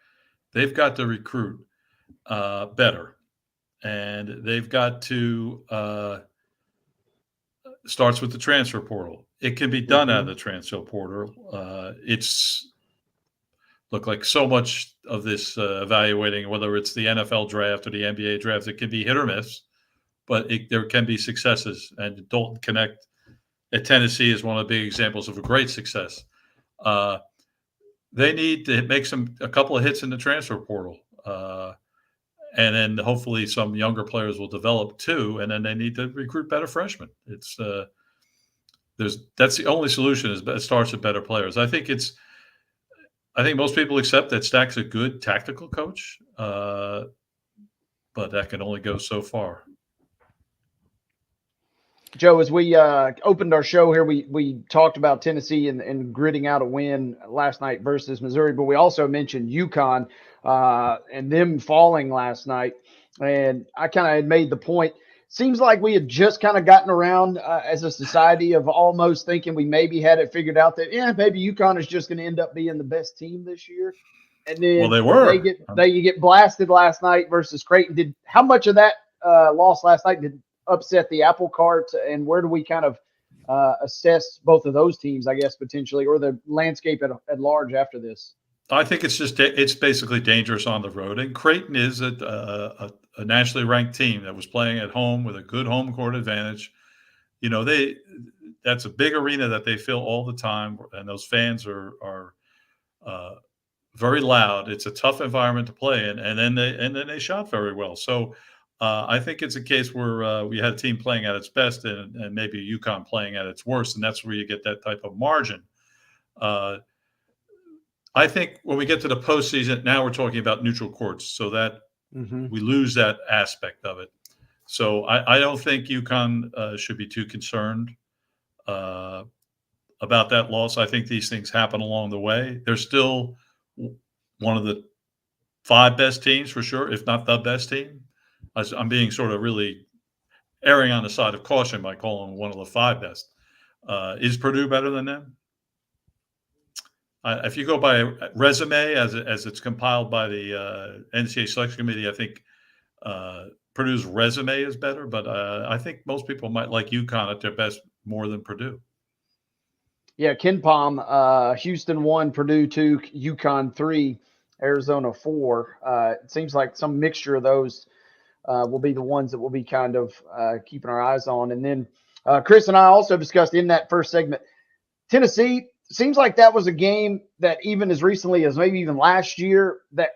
they've got to recruit better, and they've got to starts with the transfer portal. It can be done out of the transfer portal. It's look like so much of this evaluating, whether it's the NFL draft or the NBA draft, it can be hit or miss. But there can be successes, and Dalton Connect at Tennessee is one of the big examples of a great success. They need to make a couple of hits in the transfer portal, and then hopefully some younger players will develop too. And then they need to recruit better freshmen. That's the only solution. Is it starts with better players. I think most people accept that Stack's a good tactical coach, but that can only go so far. Joe, as we opened our show here, we talked about Tennessee and gritting out a win last night versus Missouri, but we also mentioned UConn and them falling last night. And I kind of had made the point. Seems like we had just kind of gotten around as a society of almost thinking we maybe had it figured out that, maybe UConn is just going to end up being the best team this year. And then they were. They get blasted last night versus Creighton. How much of that loss last night did upset the apple cart, and where do we kind of assess both of those teams, I guess, potentially, or the landscape at large after this? I think it's basically dangerous on the road. And Creighton is a nationally ranked team that was playing at home with a good home court advantage. That's a big arena that they fill all the time, and those fans are very loud. It's a tough environment to play in, and then they shot very well. So I think it's a case where we had a team playing at its best and maybe UConn playing at its worst, and that's where you get that type of margin. I think when we get to the postseason, now we're talking about neutral courts, so that we lose that aspect of it. So I don't think UConn should be too concerned about that loss. I think these things happen along the way. They're still one of the 5 best teams for sure, if not the best team. I'm being sort of really erring on the side of caution by calling them one of the 5 best. Is Purdue better than them? If you go by resume as it's compiled by the NCAA selection committee, I think Purdue's resume is better, but I think most people might like UConn at their best more than Purdue. Yeah, Ken Palm, Houston 1, Purdue 2, UConn 3, Arizona 4. It seems like some mixture of those will be the ones that we'll be kind of keeping our eyes on. And then Chris and I also discussed in that first segment, Tennessee, seems like that was a game that even as recently as maybe even last year, that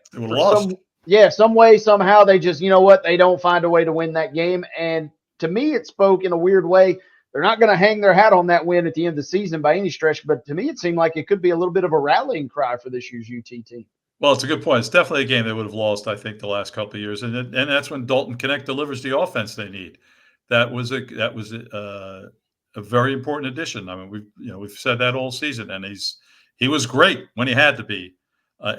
some way, somehow they just, they don't find a way to win that game. And to me, it spoke in a weird way. They're not going to hang their hat on that win at the end of the season by any stretch, but to me, it seemed like it could be a little bit of a rallying cry for this year's UT team. Well, it's a good point. It's definitely a game they would have lost, I think, the last couple of years, and that's when Dalton Connect delivers the offense they need. That was a very important addition. I mean, we've said that all season, and he was great when he had to be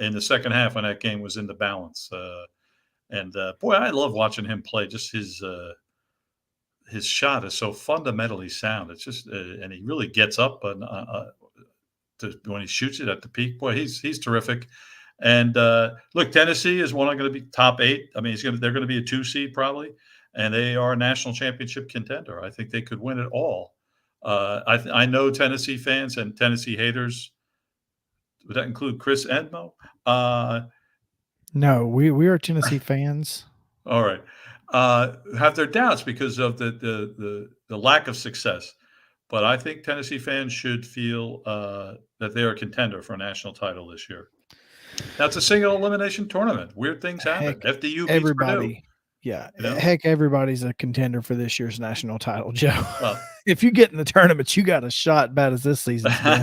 in the second half when that game was in the balance. Boy, I love watching him play. Just his shot is so fundamentally sound. It's just, and he really gets up when he shoots it at the peak. Boy, he's terrific. And look, Tennessee is going to be top 8. I mean, they're going to be a 2 seed probably, and they are a national championship contender. I think they could win it all. I know Tennessee fans and Tennessee haters. Would that include Chris and Mo? No, we are Tennessee fans. All right. Have their doubts because of the lack of success. But I think Tennessee fans should feel that they are a contender for a national title this year. That's a single elimination tournament. Weird things happen. FDU beats everybody. Purdue. Yeah. Heck, everybody's a contender for this year's national title, Joe. If you get in the tournaments, you got a shot bad as this season's been.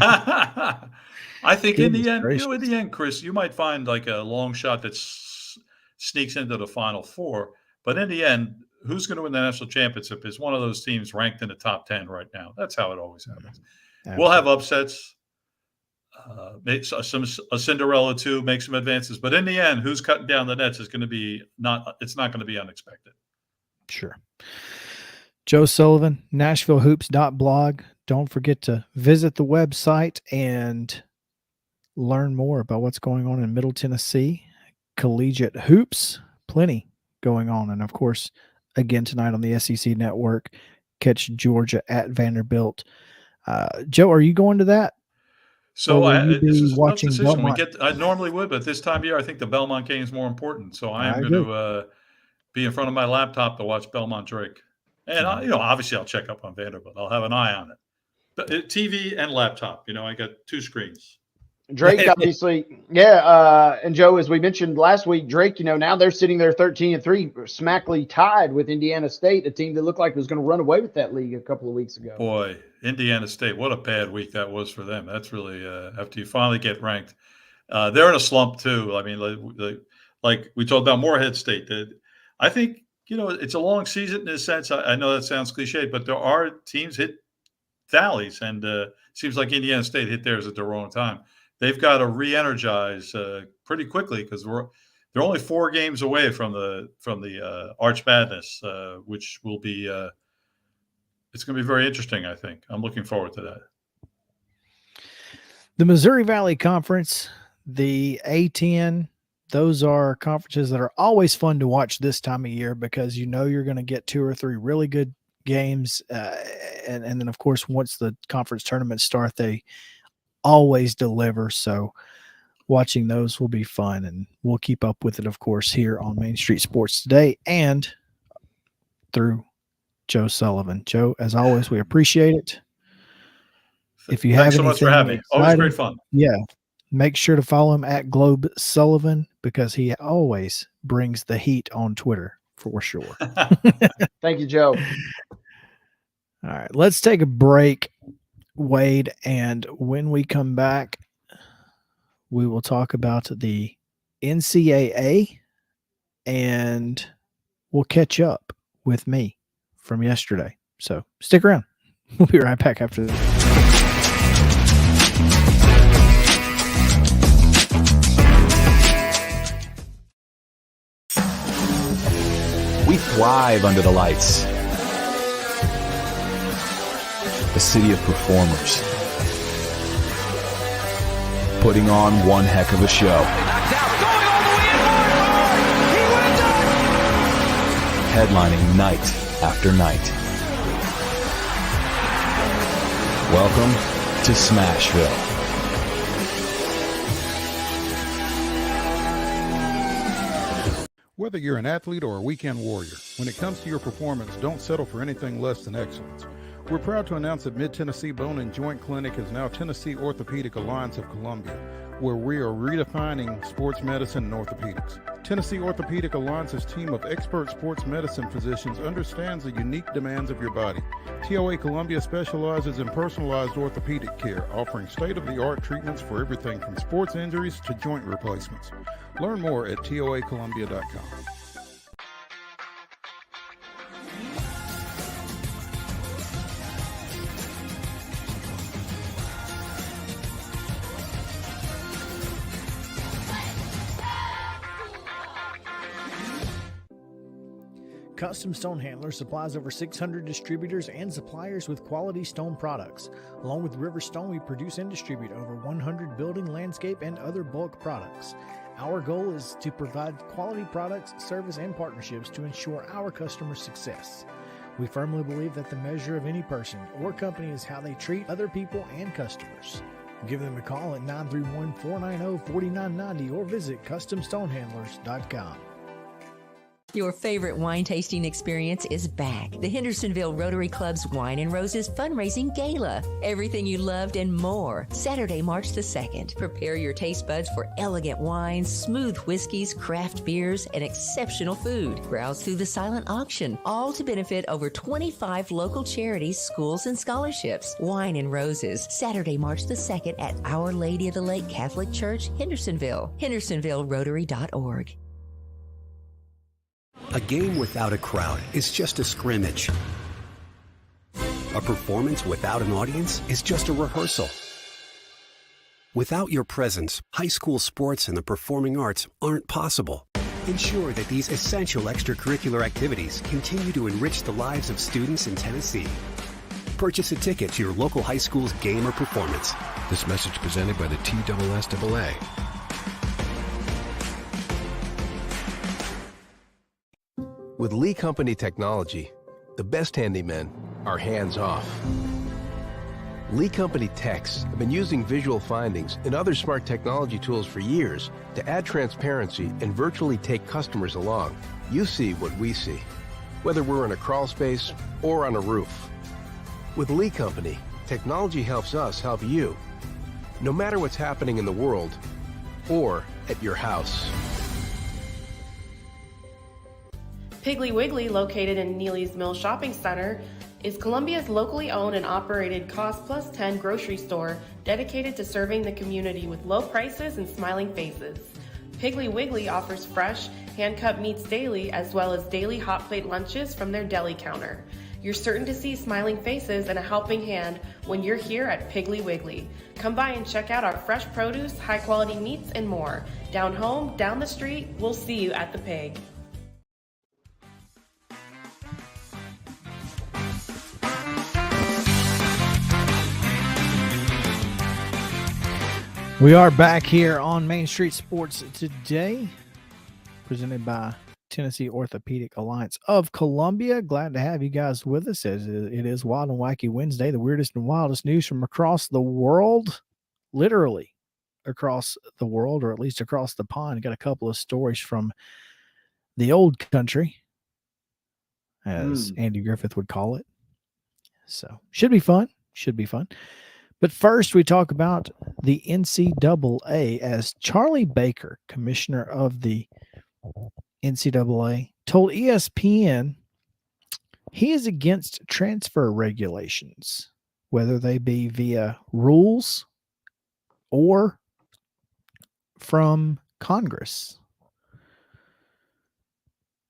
I think in the end, Chris, you might find like a long shot that sneaks into the Final Four. But in the end, who's going to win the national championship is one of those teams ranked in the top 10 right now. That's how it always happens. We'll have upsets. A Cinderella too, make some advances, but in the end, who's cutting down the nets is going to be it's not going to be unexpected. Sure. Joe Sullivan, NashvilleHoops.blog. Don't forget to visit the website and learn more about what's going on in Middle Tennessee. Collegiate hoops, plenty going on. And of course, again tonight on the SEC network, catch Georgia at Vanderbilt. Joe, are you going to that? So I normally would, but this time of year, I think the Belmont game is more important. So I am going to be in front of my laptop to watch Belmont Drake. And obviously I'll check up on Vanderbilt. I'll have an eye on it. But TV and laptop, I got 2 screens. Drake, obviously, and Joe, as we mentioned last week, Drake, now they're sitting there 13-3, smackly tied with Indiana State, a team that looked like was going to run away with that league a couple of weeks ago. Boy, Indiana State, what a bad week that was for them. That's really after you finally get ranked. They're in a slump too. I mean, like we talked about Morehead State. I think, it's a long season in a sense. I know that sounds cliche, but there are teams hit valleys, and it seems like Indiana State hit theirs at the wrong time. They've got to re-energize pretty quickly because they're only 4 games away from the Arch Madness, which will be it's going to be very interesting. I think I'm looking forward to that. The Missouri Valley Conference, the A10, those are conferences that are always fun to watch this time of year because you're going to get 2 or 3 really good games and then of course once the conference tournaments start, they always deliver. So watching those will be fun, and we'll keep up with it, of course, here on Main Street Sports Today and through Joe Sullivan. Joe, as always, we appreciate it. If you Thanks have so much for having me. Always great fun. Yeah. Make sure to follow him at Globe Sullivan, because he always brings the heat on Twitter for sure. Thank you, Joe. All right, let's take a break, Wade. And when we come back, we will talk about the NCAA, and we'll catch up with me from yesterday. So stick around. We'll be right back after this. We thrive under the lights. The city of performers. Putting on one heck of a show. Headlining night after night. Welcome to Smashville. Whether you're an athlete or a weekend warrior, when it comes to your performance, don't settle for anything less than excellence. We're proud to announce that Mid-Tennessee Bone and Joint Clinic is now Tennessee Orthopedic Alliance of Columbia, where we are redefining sports medicine and orthopedics. Tennessee Orthopedic Alliance's team of expert sports medicine physicians understands the unique demands of your body. TOA Columbia specializes in personalized orthopedic care, offering state-of-the-art treatments for everything from sports injuries to joint replacements. Learn more at toacolumbia.com. Custom Stone Handlers supplies over 600 distributors and suppliers with quality stone products. Along with River Stone, we produce and distribute over 100 building, landscape, and other bulk products. Our goal is to provide quality products, service, and partnerships to ensure our customers' success. We firmly believe that the measure of any person or company is how they treat other people and customers. Give them a call at 931-490-4990 or visit CustomStonehandlers.com. Your favorite wine tasting experience is back. The Hendersonville Rotary Club's Wine and Roses Fundraising Gala. Everything you loved and more. Saturday, March the 2nd. Prepare your taste buds for elegant wines, smooth whiskeys, craft beers, and exceptional food. Browse through the silent auction, all to benefit over 25 local charities, schools, and scholarships. Wine and Roses, Saturday, March the 2nd at Our Lady of the Lake Catholic Church, Hendersonville. HendersonvilleRotary.org. A game without a crowd is just a scrimmage. A performance without an audience is just a rehearsal. Without your presence, high school sports and the performing arts aren't possible. Ensure that these essential extracurricular activities continue to enrich the lives of students in Tennessee. Purchase a ticket to your local high school's game or performance. This message presented by the TSSAA. With Lee Company technology, the best handymen are hands-off. Lee Company techs have been using visual findings and other smart technology tools for years to add transparency and virtually take customers along. You see what we see, whether we're in a crawl space or on a roof. With Lee Company, technology helps us help you, no matter what's happening in the world or at your house. Piggly Wiggly, located in Neely's Mill Shopping Center, is Columbia's locally owned and operated Cost Plus 10 grocery store dedicated to serving the community with low prices and smiling faces. Piggly Wiggly offers fresh, hand-cut meats daily, as well as daily hot plate lunches from their deli counter. You're certain to see smiling faces and a helping hand when you're here at Piggly Wiggly. Come by and check out our fresh produce, high-quality meats, and more. Down home, down the street, we'll see you at the Pig. We are back here on Main Street Sports Today, presented by Tennessee Orthopedic Alliance of Columbia. Glad to have you guys with us as it is Wild and Wacky Wednesday, the weirdest and wildest news from across the world, literally across the world, or at least across the pond. Got a couple of stories from the old country, as Andy Griffith would call it. So should be fun. Should be fun. But first, we talk about the NCAA as Charlie Baker, commissioner of the NCAA, told ESPN he is against transfer regulations, whether they be via rules or from Congress.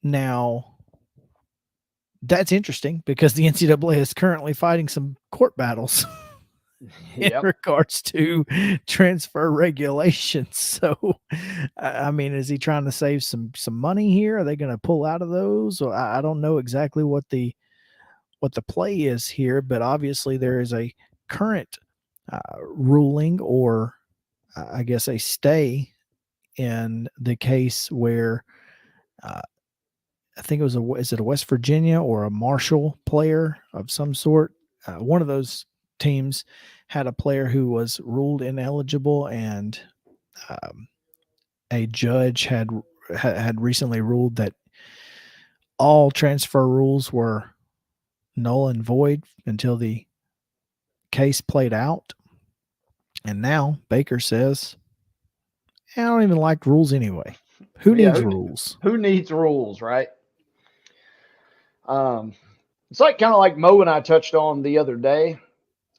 Now, that's interesting because the NCAA is currently fighting some court battles in regards to transfer regulations. So, I mean, is he trying to save some money here? Are they going to pull out of those? Or I don't know exactly what the play is here, but obviously there is a current ruling, or I guess a stay in the case where I think it was is it a West Virginia or a Marshall player of some sort? One of those teams had a player who was ruled ineligible, and a judge had recently ruled that all transfer rules were null and void until the case played out. And now Baker says, I don't even like rules anyway. Who needs rules? Who needs rules, right? It's like kind of like Mo and I touched on the other day.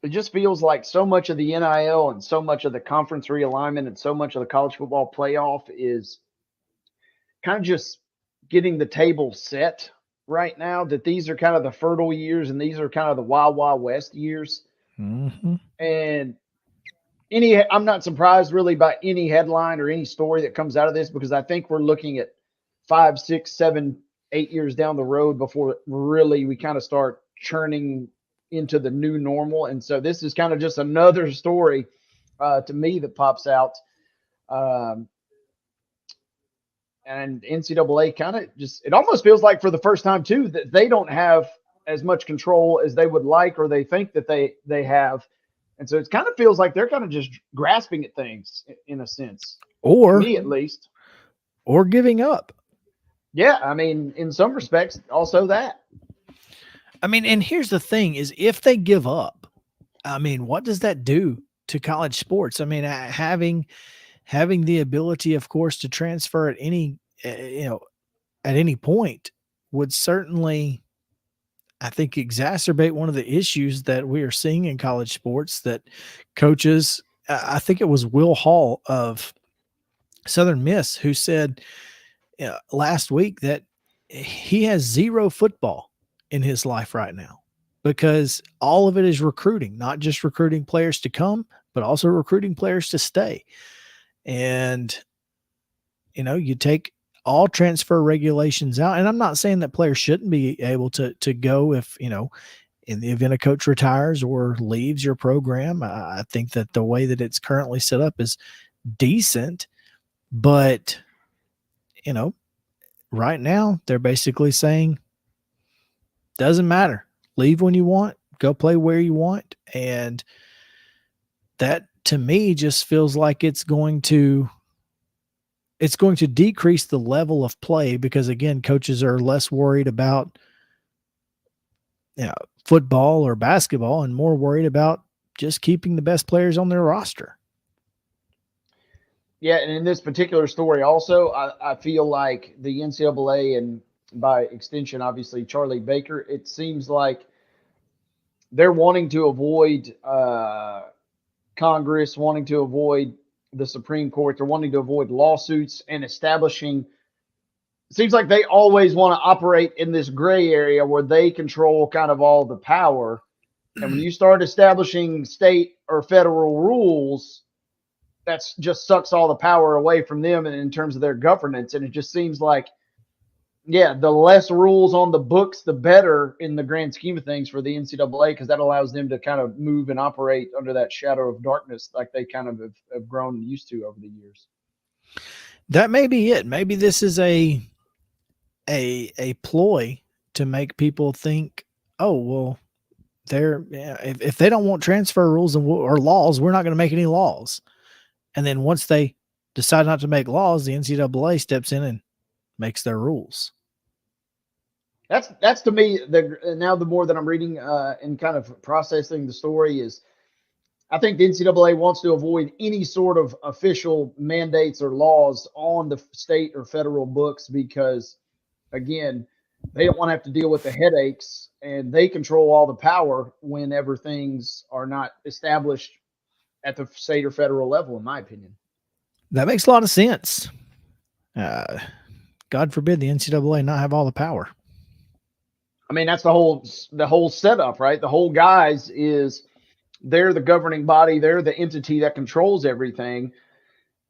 It just feels like so much of the NIL and so much of the conference realignment and so much of the college football playoff is kind of just getting the table set right now, that these are kind of the fertile years and these are kind of the wild, wild west years. Mm-hmm. And I'm not surprised really by any headline or any story that comes out of this, because I think we're looking at 5, 6, 7, 8 years down the road before really we kind of start churning into the new normal. And so this is kind of just another story to me that pops out. And NCAA kind of just, it almost feels like for the first time too, that they don't have as much control as they would like, or they think that they have. And so it kind of feels like they're kind of just grasping at things in a sense, or to me at least, or giving up. Yeah. I mean, in some respects also that. I mean, and here's the thing is, if they give up, I mean, what does that do to college sports? I mean, having the ability, of course, to transfer at any, at any point would certainly, I think, exacerbate one of the issues that we are seeing in college sports, that coaches, I think it was Will Hall of Southern Miss who said last week that he has zero football in his life right now, because all of it is recruiting, not just recruiting players to come, but also recruiting players to stay. And, you take all transfer regulations out, and I'm not saying that players shouldn't be able to go if, in the event a coach retires or leaves your program. I think that the way that it's currently set up is decent, but, right now they're basically saying, doesn't matter. Leave when you want, go play where you want. And that to me just feels like it's going to decrease the level of play, because again, coaches are less worried about football or basketball and more worried about just keeping the best players on their roster. Yeah, and in this particular story also, I feel like the NCAA, and by extension, obviously, Charlie Baker, it seems like they're wanting to avoid Congress, wanting to avoid the Supreme Court. They're wanting to avoid lawsuits and establishing – it seems like they always want to operate in this gray area where they control kind of all the power. And when you start establishing state or federal rules, that's just sucks all the power away from them and in terms of their governance. And it just seems like, yeah, the less rules on the books, the better in the grand scheme of things for the NCAA, because that allows them to kind of move and operate under that shadow of darkness like they kind of have grown used to over the years. That may be it. Maybe this is a a ploy to make people think, oh, well, if they don't want transfer rules or laws, we're not going to make any laws. And then once they decide not to make laws, the NCAA steps in and makes their rules. That's to me, now the more that I'm reading and kind of processing the story is, I think the NCAA wants to avoid any sort of official mandates or laws on the state or federal books because, again, they don't want to have to deal with the headaches, and they control all the power whenever things are not established at the state or federal level, in my opinion. That makes a lot of sense. God forbid the NCAA not have all the power. I mean, that's the whole setup, right? The whole guys is they're the governing body. They're the entity that controls everything.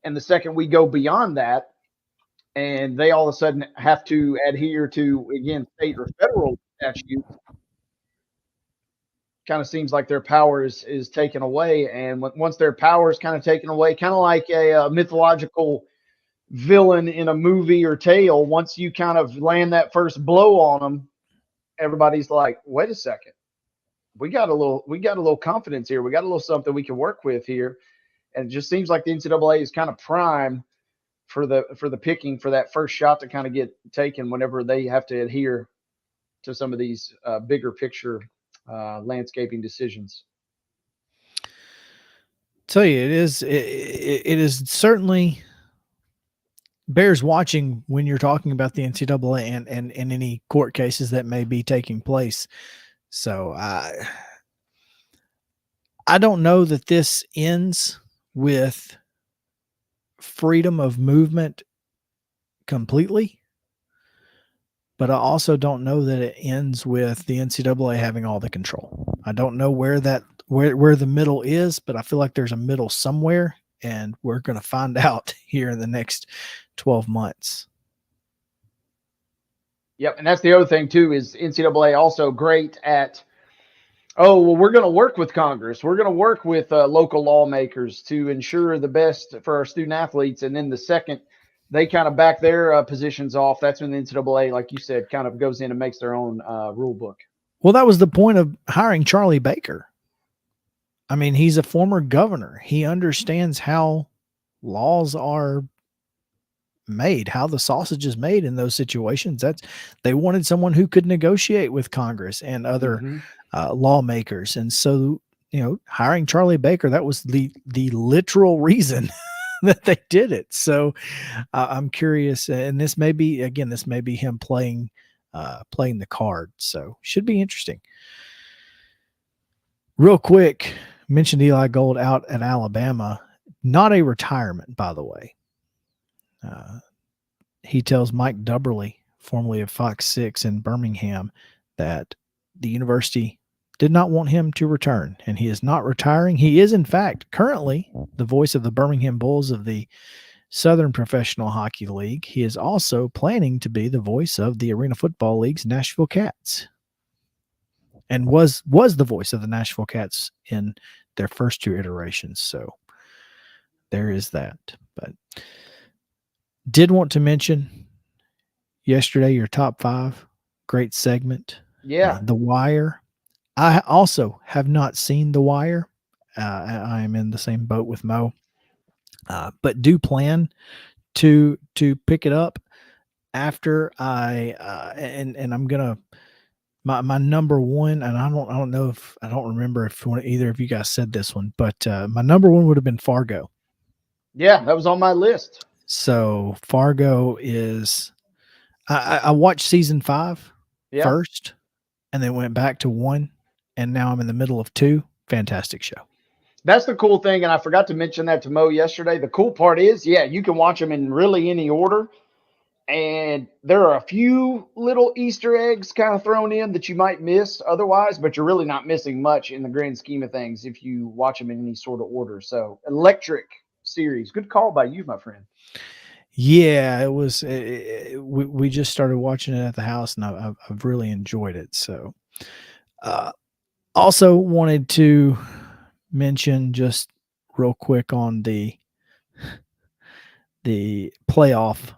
And the second we go beyond that, and they all of a sudden have to adhere to, again, state or federal statutes, kind of seems like their power is taken away. And once their power is kind of taken away, kind of like a mythological villain in a movie or tale, once you kind of land that first blow on them, everybody's like, wait a second. We got a little confidence here. We got a little something we can work with here. And it just seems like the NCAA is kind of prime for the picking for that first shot to kind of get taken whenever they have to adhere to some of these bigger picture landscaping decisions. Tell you, it is certainly bears watching when you're talking about the NCAA and any court cases that may be taking place. So I don't know that this ends with freedom of movement completely, but I also don't know that it ends with the NCAA having all the control. I don't know where the middle is, but I feel like there's a middle somewhere, and we're going to find out here in the next 12 months. Yep, and that's the other thing too, is NCAA also great at, oh, well, we're going to work with Congress. We're going to work with local lawmakers to ensure the best for our student athletes. And then the second they kind of back their positions off, that's when the NCAA, like you said, kind of goes in and makes their own rule book. Well, that was the point of hiring Charlie Baker. I mean, he's a former governor. He understands how laws are made, how the sausage is made in those situations. They wanted someone who could negotiate with Congress and other lawmakers. And so, hiring Charlie Baker, that was the literal reason that they did it. So I'm curious, and this may be him playing the card. So should be interesting. Real quick, mentioned Eli Gold out at Alabama, not a retirement, by the way. He tells Mike Dubberly, formerly of Fox 6 in Birmingham, that the university did not want him to return, and he is not retiring. He is, in fact, currently the voice of the Birmingham Bulls of the Southern Professional Hockey League. He is also planning to be the voice of the Arena Football League's Nashville Cats, and was the voice of the Nashville Cats in their first two iterations. So there is that. But did want to mention yesterday your top 5, great segment. Yeah. The Wire. I also have not seen The Wire. I am in the same boat with Mo, but do plan to pick it up after and I'm gonna my number one, and I don't remember if either of you guys said this one, but my number one would have been Fargo. Yeah, that was on my list. So Fargo is, I watched season 5 first, and then went back to 1, and now I'm in the middle of 2. Fantastic show. That's the cool thing, and I forgot to mention that to Mo yesterday. The cool part is, you can watch them in really any order, and there are a few little Easter eggs kind of thrown in that you might miss otherwise, but you're really not missing much in the grand scheme of things if you watch them in any sort of order. So, electric series. Good call by you, my friend. Yeah, it was. We just started watching it at the house, and I've really enjoyed it. So, also wanted to mention just real quick on the playoff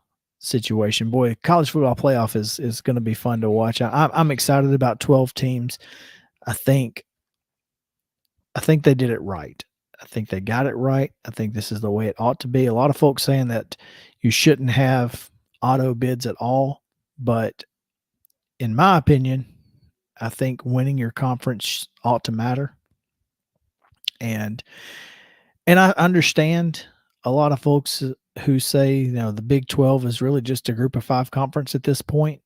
situation. Boy, college football playoff is going to be fun to watch. I'm excited about 12 teams. I think they did it right. I think they got it right. I think this is the way it ought to be. A lot of folks saying that you shouldn't have auto bids at all, but in my opinion, I think winning your conference ought to matter. And I understand a lot of folks who say, the Big 12 is really just a group of 5 conference at this point.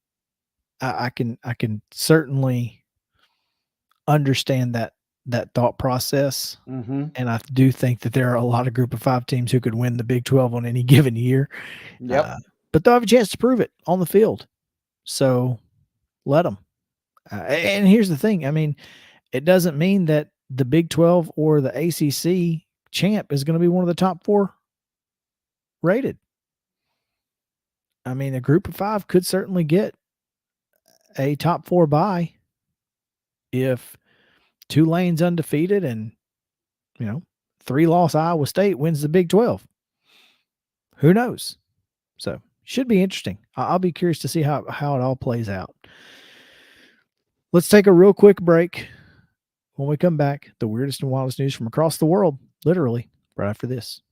I can certainly understand that thought process. Mm-hmm. And I do think that there are a lot of group of 5 teams who could win the Big 12 on any given year. Yep. But they'll have a chance to prove it on the field. So let them. And here's the thing. I mean, it doesn't mean that the Big 12 or the ACC champ is going to be one of the top 4 rated. I mean, a group of 5 could certainly get a top 4 bye if Tulane's undefeated and, 3-loss Iowa State wins the Big 12. Who knows? So should be interesting. I'll be curious to see how it all plays out. Let's take a real quick break. When we come back, the weirdest and wildest news from across the world, literally, right after this.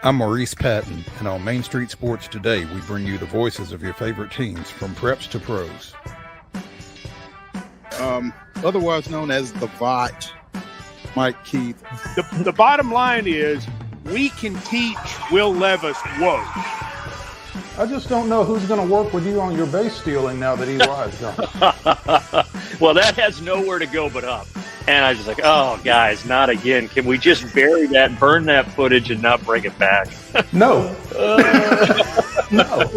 I'm Maurice Patton, and on Main Street Sports Today, we bring you the voices of your favorite teams from preps to pros. Otherwise known as the VOT, Mike Keith. The bottom line is we can teach Will Levis woke. I just don't know who's going to work with you on your base stealing now that EY's gone. Well, that has nowhere to go but up. And I was just like, oh, guys, not again. Can we just bury that, burn that footage, and not bring it back? No. No.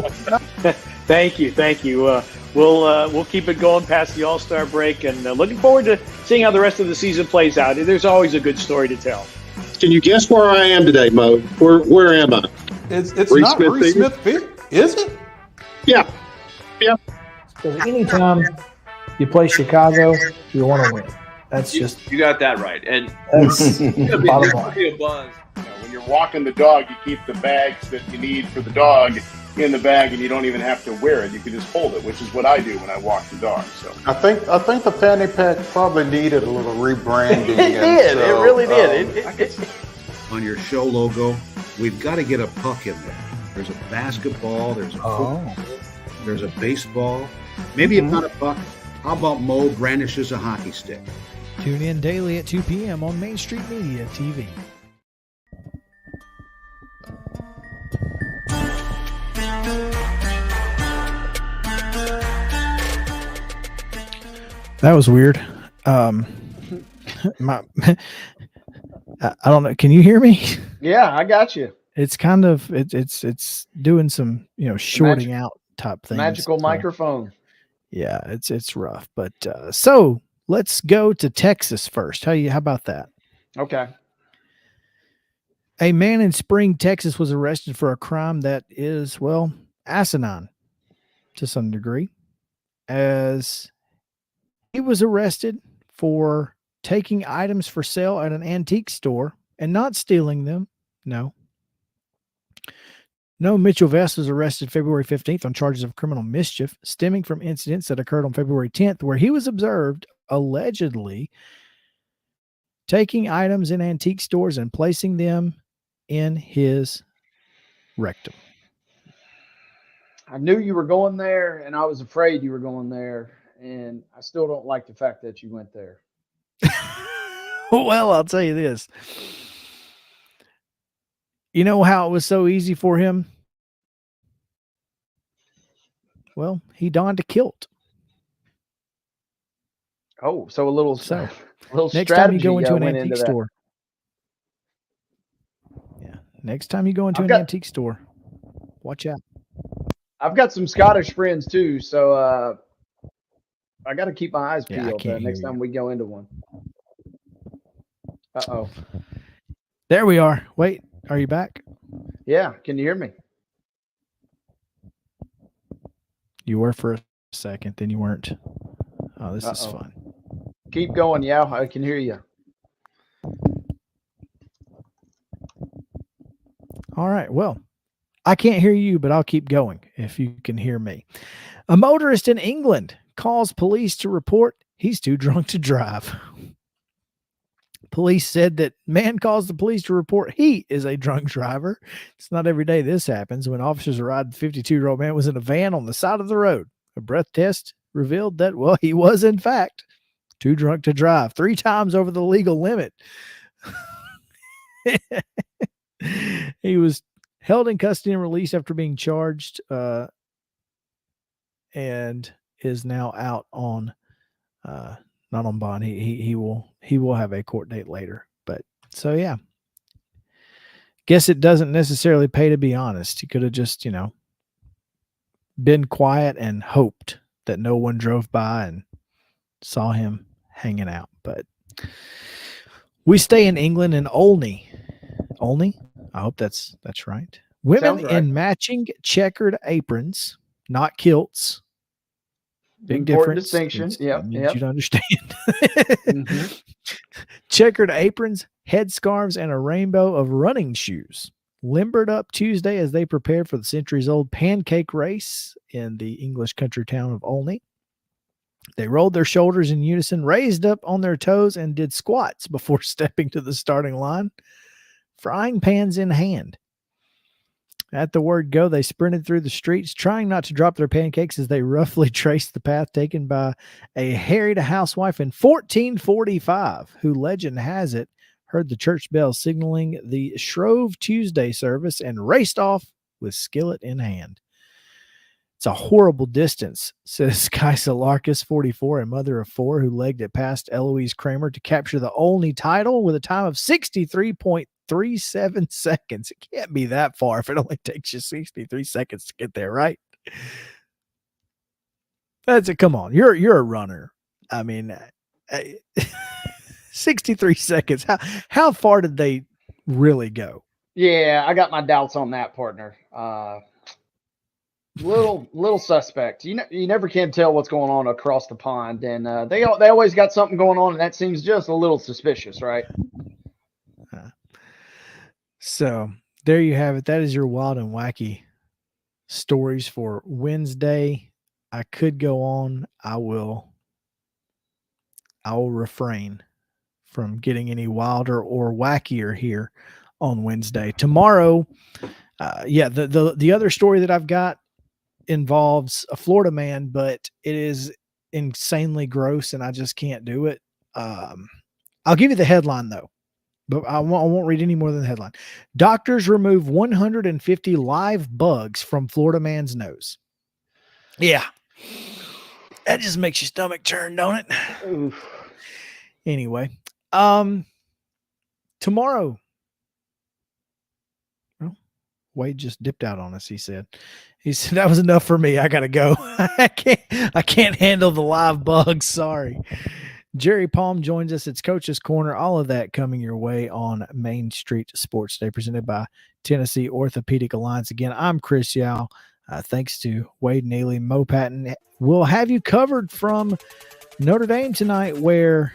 Thank you. We'll keep it going past the All-Star break, and looking forward to seeing how the rest of the season plays out. There's always a good story to tell. Can you guess where I am today, Mo? Where am I? It's not Reese Smith Field, is it? Yeah. Because anytime you play Chicago, you want to win. That's you got that right. And that's bottom line. Be a buzz. When you're walking the dog, you keep the bags that you need for the dog in the bag, and you don't even have to wear it. You can just hold it, which is what I do when I walk the dog. So I think the fanny pack probably needed a little rebranding. It did. It really did. On your show logo, we've got to get a puck in there. There's a basketball. There's a football. There's a baseball. Maybe it's not a puck. How about Mo brandishes a hockey stick? Tune in daily at 2 p.m. on Main Street Media TV. That was weird. I don't know. Can you hear me? Yeah, I got you. It's kind of it's doing some shorting out type things. Magical microphone. Yeah, it's rough. But so let's go to Texas first. How about that? Okay. A man in Spring, Texas was arrested for a crime that is, asinine to some degree, as he was arrested for taking items for sale at an antique store and not stealing them. No, Mitchell Vest was arrested February 15th on charges of criminal mischief stemming from incidents that occurred on February 10th, where he was observed allegedly taking items in antique stores and placing them in his rectum. I knew you were going there, and I was afraid you were going there, and I still don't like the fact that you went there. Well, I'll tell you this. You know how it was so easy for him? Well, he donned a kilt. Oh, so a little next time you go into an antique store. Yeah. Next time you go into an antique store, watch out. I've got some Scottish friends too, so I got to keep my eyes peeled next time we go into one. Uh-oh. There we are. Wait, are you back? Yeah. Can you hear me? You were for a second, then you weren't. Oh, this is fun. Keep going, Yao. I can hear you. All right. Well, I can't hear you, but I'll keep going if you can hear me. A motorist in England calls police to report he's too drunk to drive. Police said that man calls the police to report he is a drunk driver. It's not every day this happens. When officers arrived, the 52-year-old man was in a van on the side of the road. A breath test revealed that, well, he was, in fact, too drunk to drive, 3 times over the legal limit. He was held in custody and released after being charged and is now out on not on bond. He will have a court date later. But so yeah. Guess it doesn't necessarily pay to be honest. He could have just, been quiet and hoped that no one drove by and saw him hanging out. But we stay in England in Olney. Olney? I hope that's right. Women in matching checkered aprons, not kilts. Big Important difference. distinction. I need you to understand. Checkered aprons, headscarves, and a rainbow of running shoes limbered up Tuesday as they prepared for the centuries-old pancake race in the English country town of Olney. They rolled their shoulders in unison, raised up on their toes, and did squats before stepping to the starting line, frying pans in hand. At the word go, they sprinted through the streets, trying not to drop their pancakes as they roughly traced the path taken by a harried housewife in 1445, who, legend has it, heard the church bell signaling the Shrove Tuesday service and raced off with skillet in hand. It's a horrible distance, says Kaisa Larkus, 44, and mother of 4, who legged it past Eloise Kramer to capture the Olney title with a time of 63.37 seconds. It can't be that far if it only takes you 63 seconds to get there, right? That's it. Come on. You're a runner. I mean, 63 seconds. How far did they really go? Yeah, I got my doubts on that, partner. Little suspect. You never can tell what's going on across the pond, and they always got something going on, and that seems just a little suspicious, right? So there you have it. That is your wild and wacky stories for Wednesday. I could go on. I will refrain from getting any wilder or wackier here on Wednesday. Tomorrow, the other story that I've got involves a Florida man, but it is insanely gross and I just can't do it. I'll give you the headline though, but I won't read any more than the headline. Doctors remove 150 live bugs from Florida man's nose. Yeah. That just makes your stomach turn, don't it? Oof. Anyway, tomorrow, Wade just dipped out on us. He said that was enough for me. I gotta go. I can't handle the live bugs. Sorry. Jerry Palm joins us. It's Coach's Corner. All of that coming your way on Main Street Sports Day, presented by Tennessee Orthopedic Alliance. Again, I'm Chris Yao. Thanks to Wade Neely, Mo Patton. We'll have you covered from Notre Dame tonight, where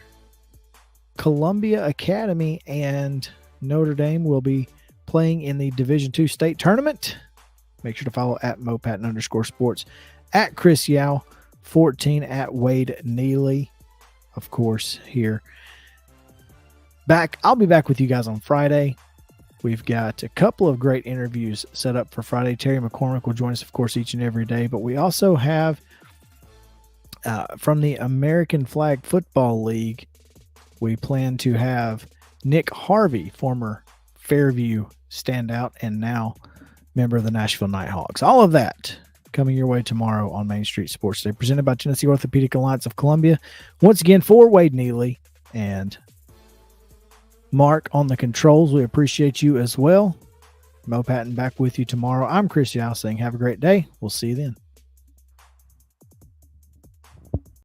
Columbia Academy and Notre Dame will be playing in the Division II state tournament. Make sure to follow at MoPatton_sports, at Chris Yao 14, at Wade Neely, of course, here. I'll be back with you guys on Friday. We've got a couple of great interviews set up for Friday. Terry McCormick will join us, of course, each and every day. But we also have from the American Flag Football League, we plan to have Nick Harvey, former Fairview standout and now member of the Nashville Nighthawks. All of that coming your way tomorrow on Main Street Sports Day, presented by Tennessee Orthopedic Alliance of Columbia. Once again, for Wade Neely and Mark on the controls, we appreciate you as well. Mo Patton back with you tomorrow. I'm Chris Yao saying have a great day. We'll see you then.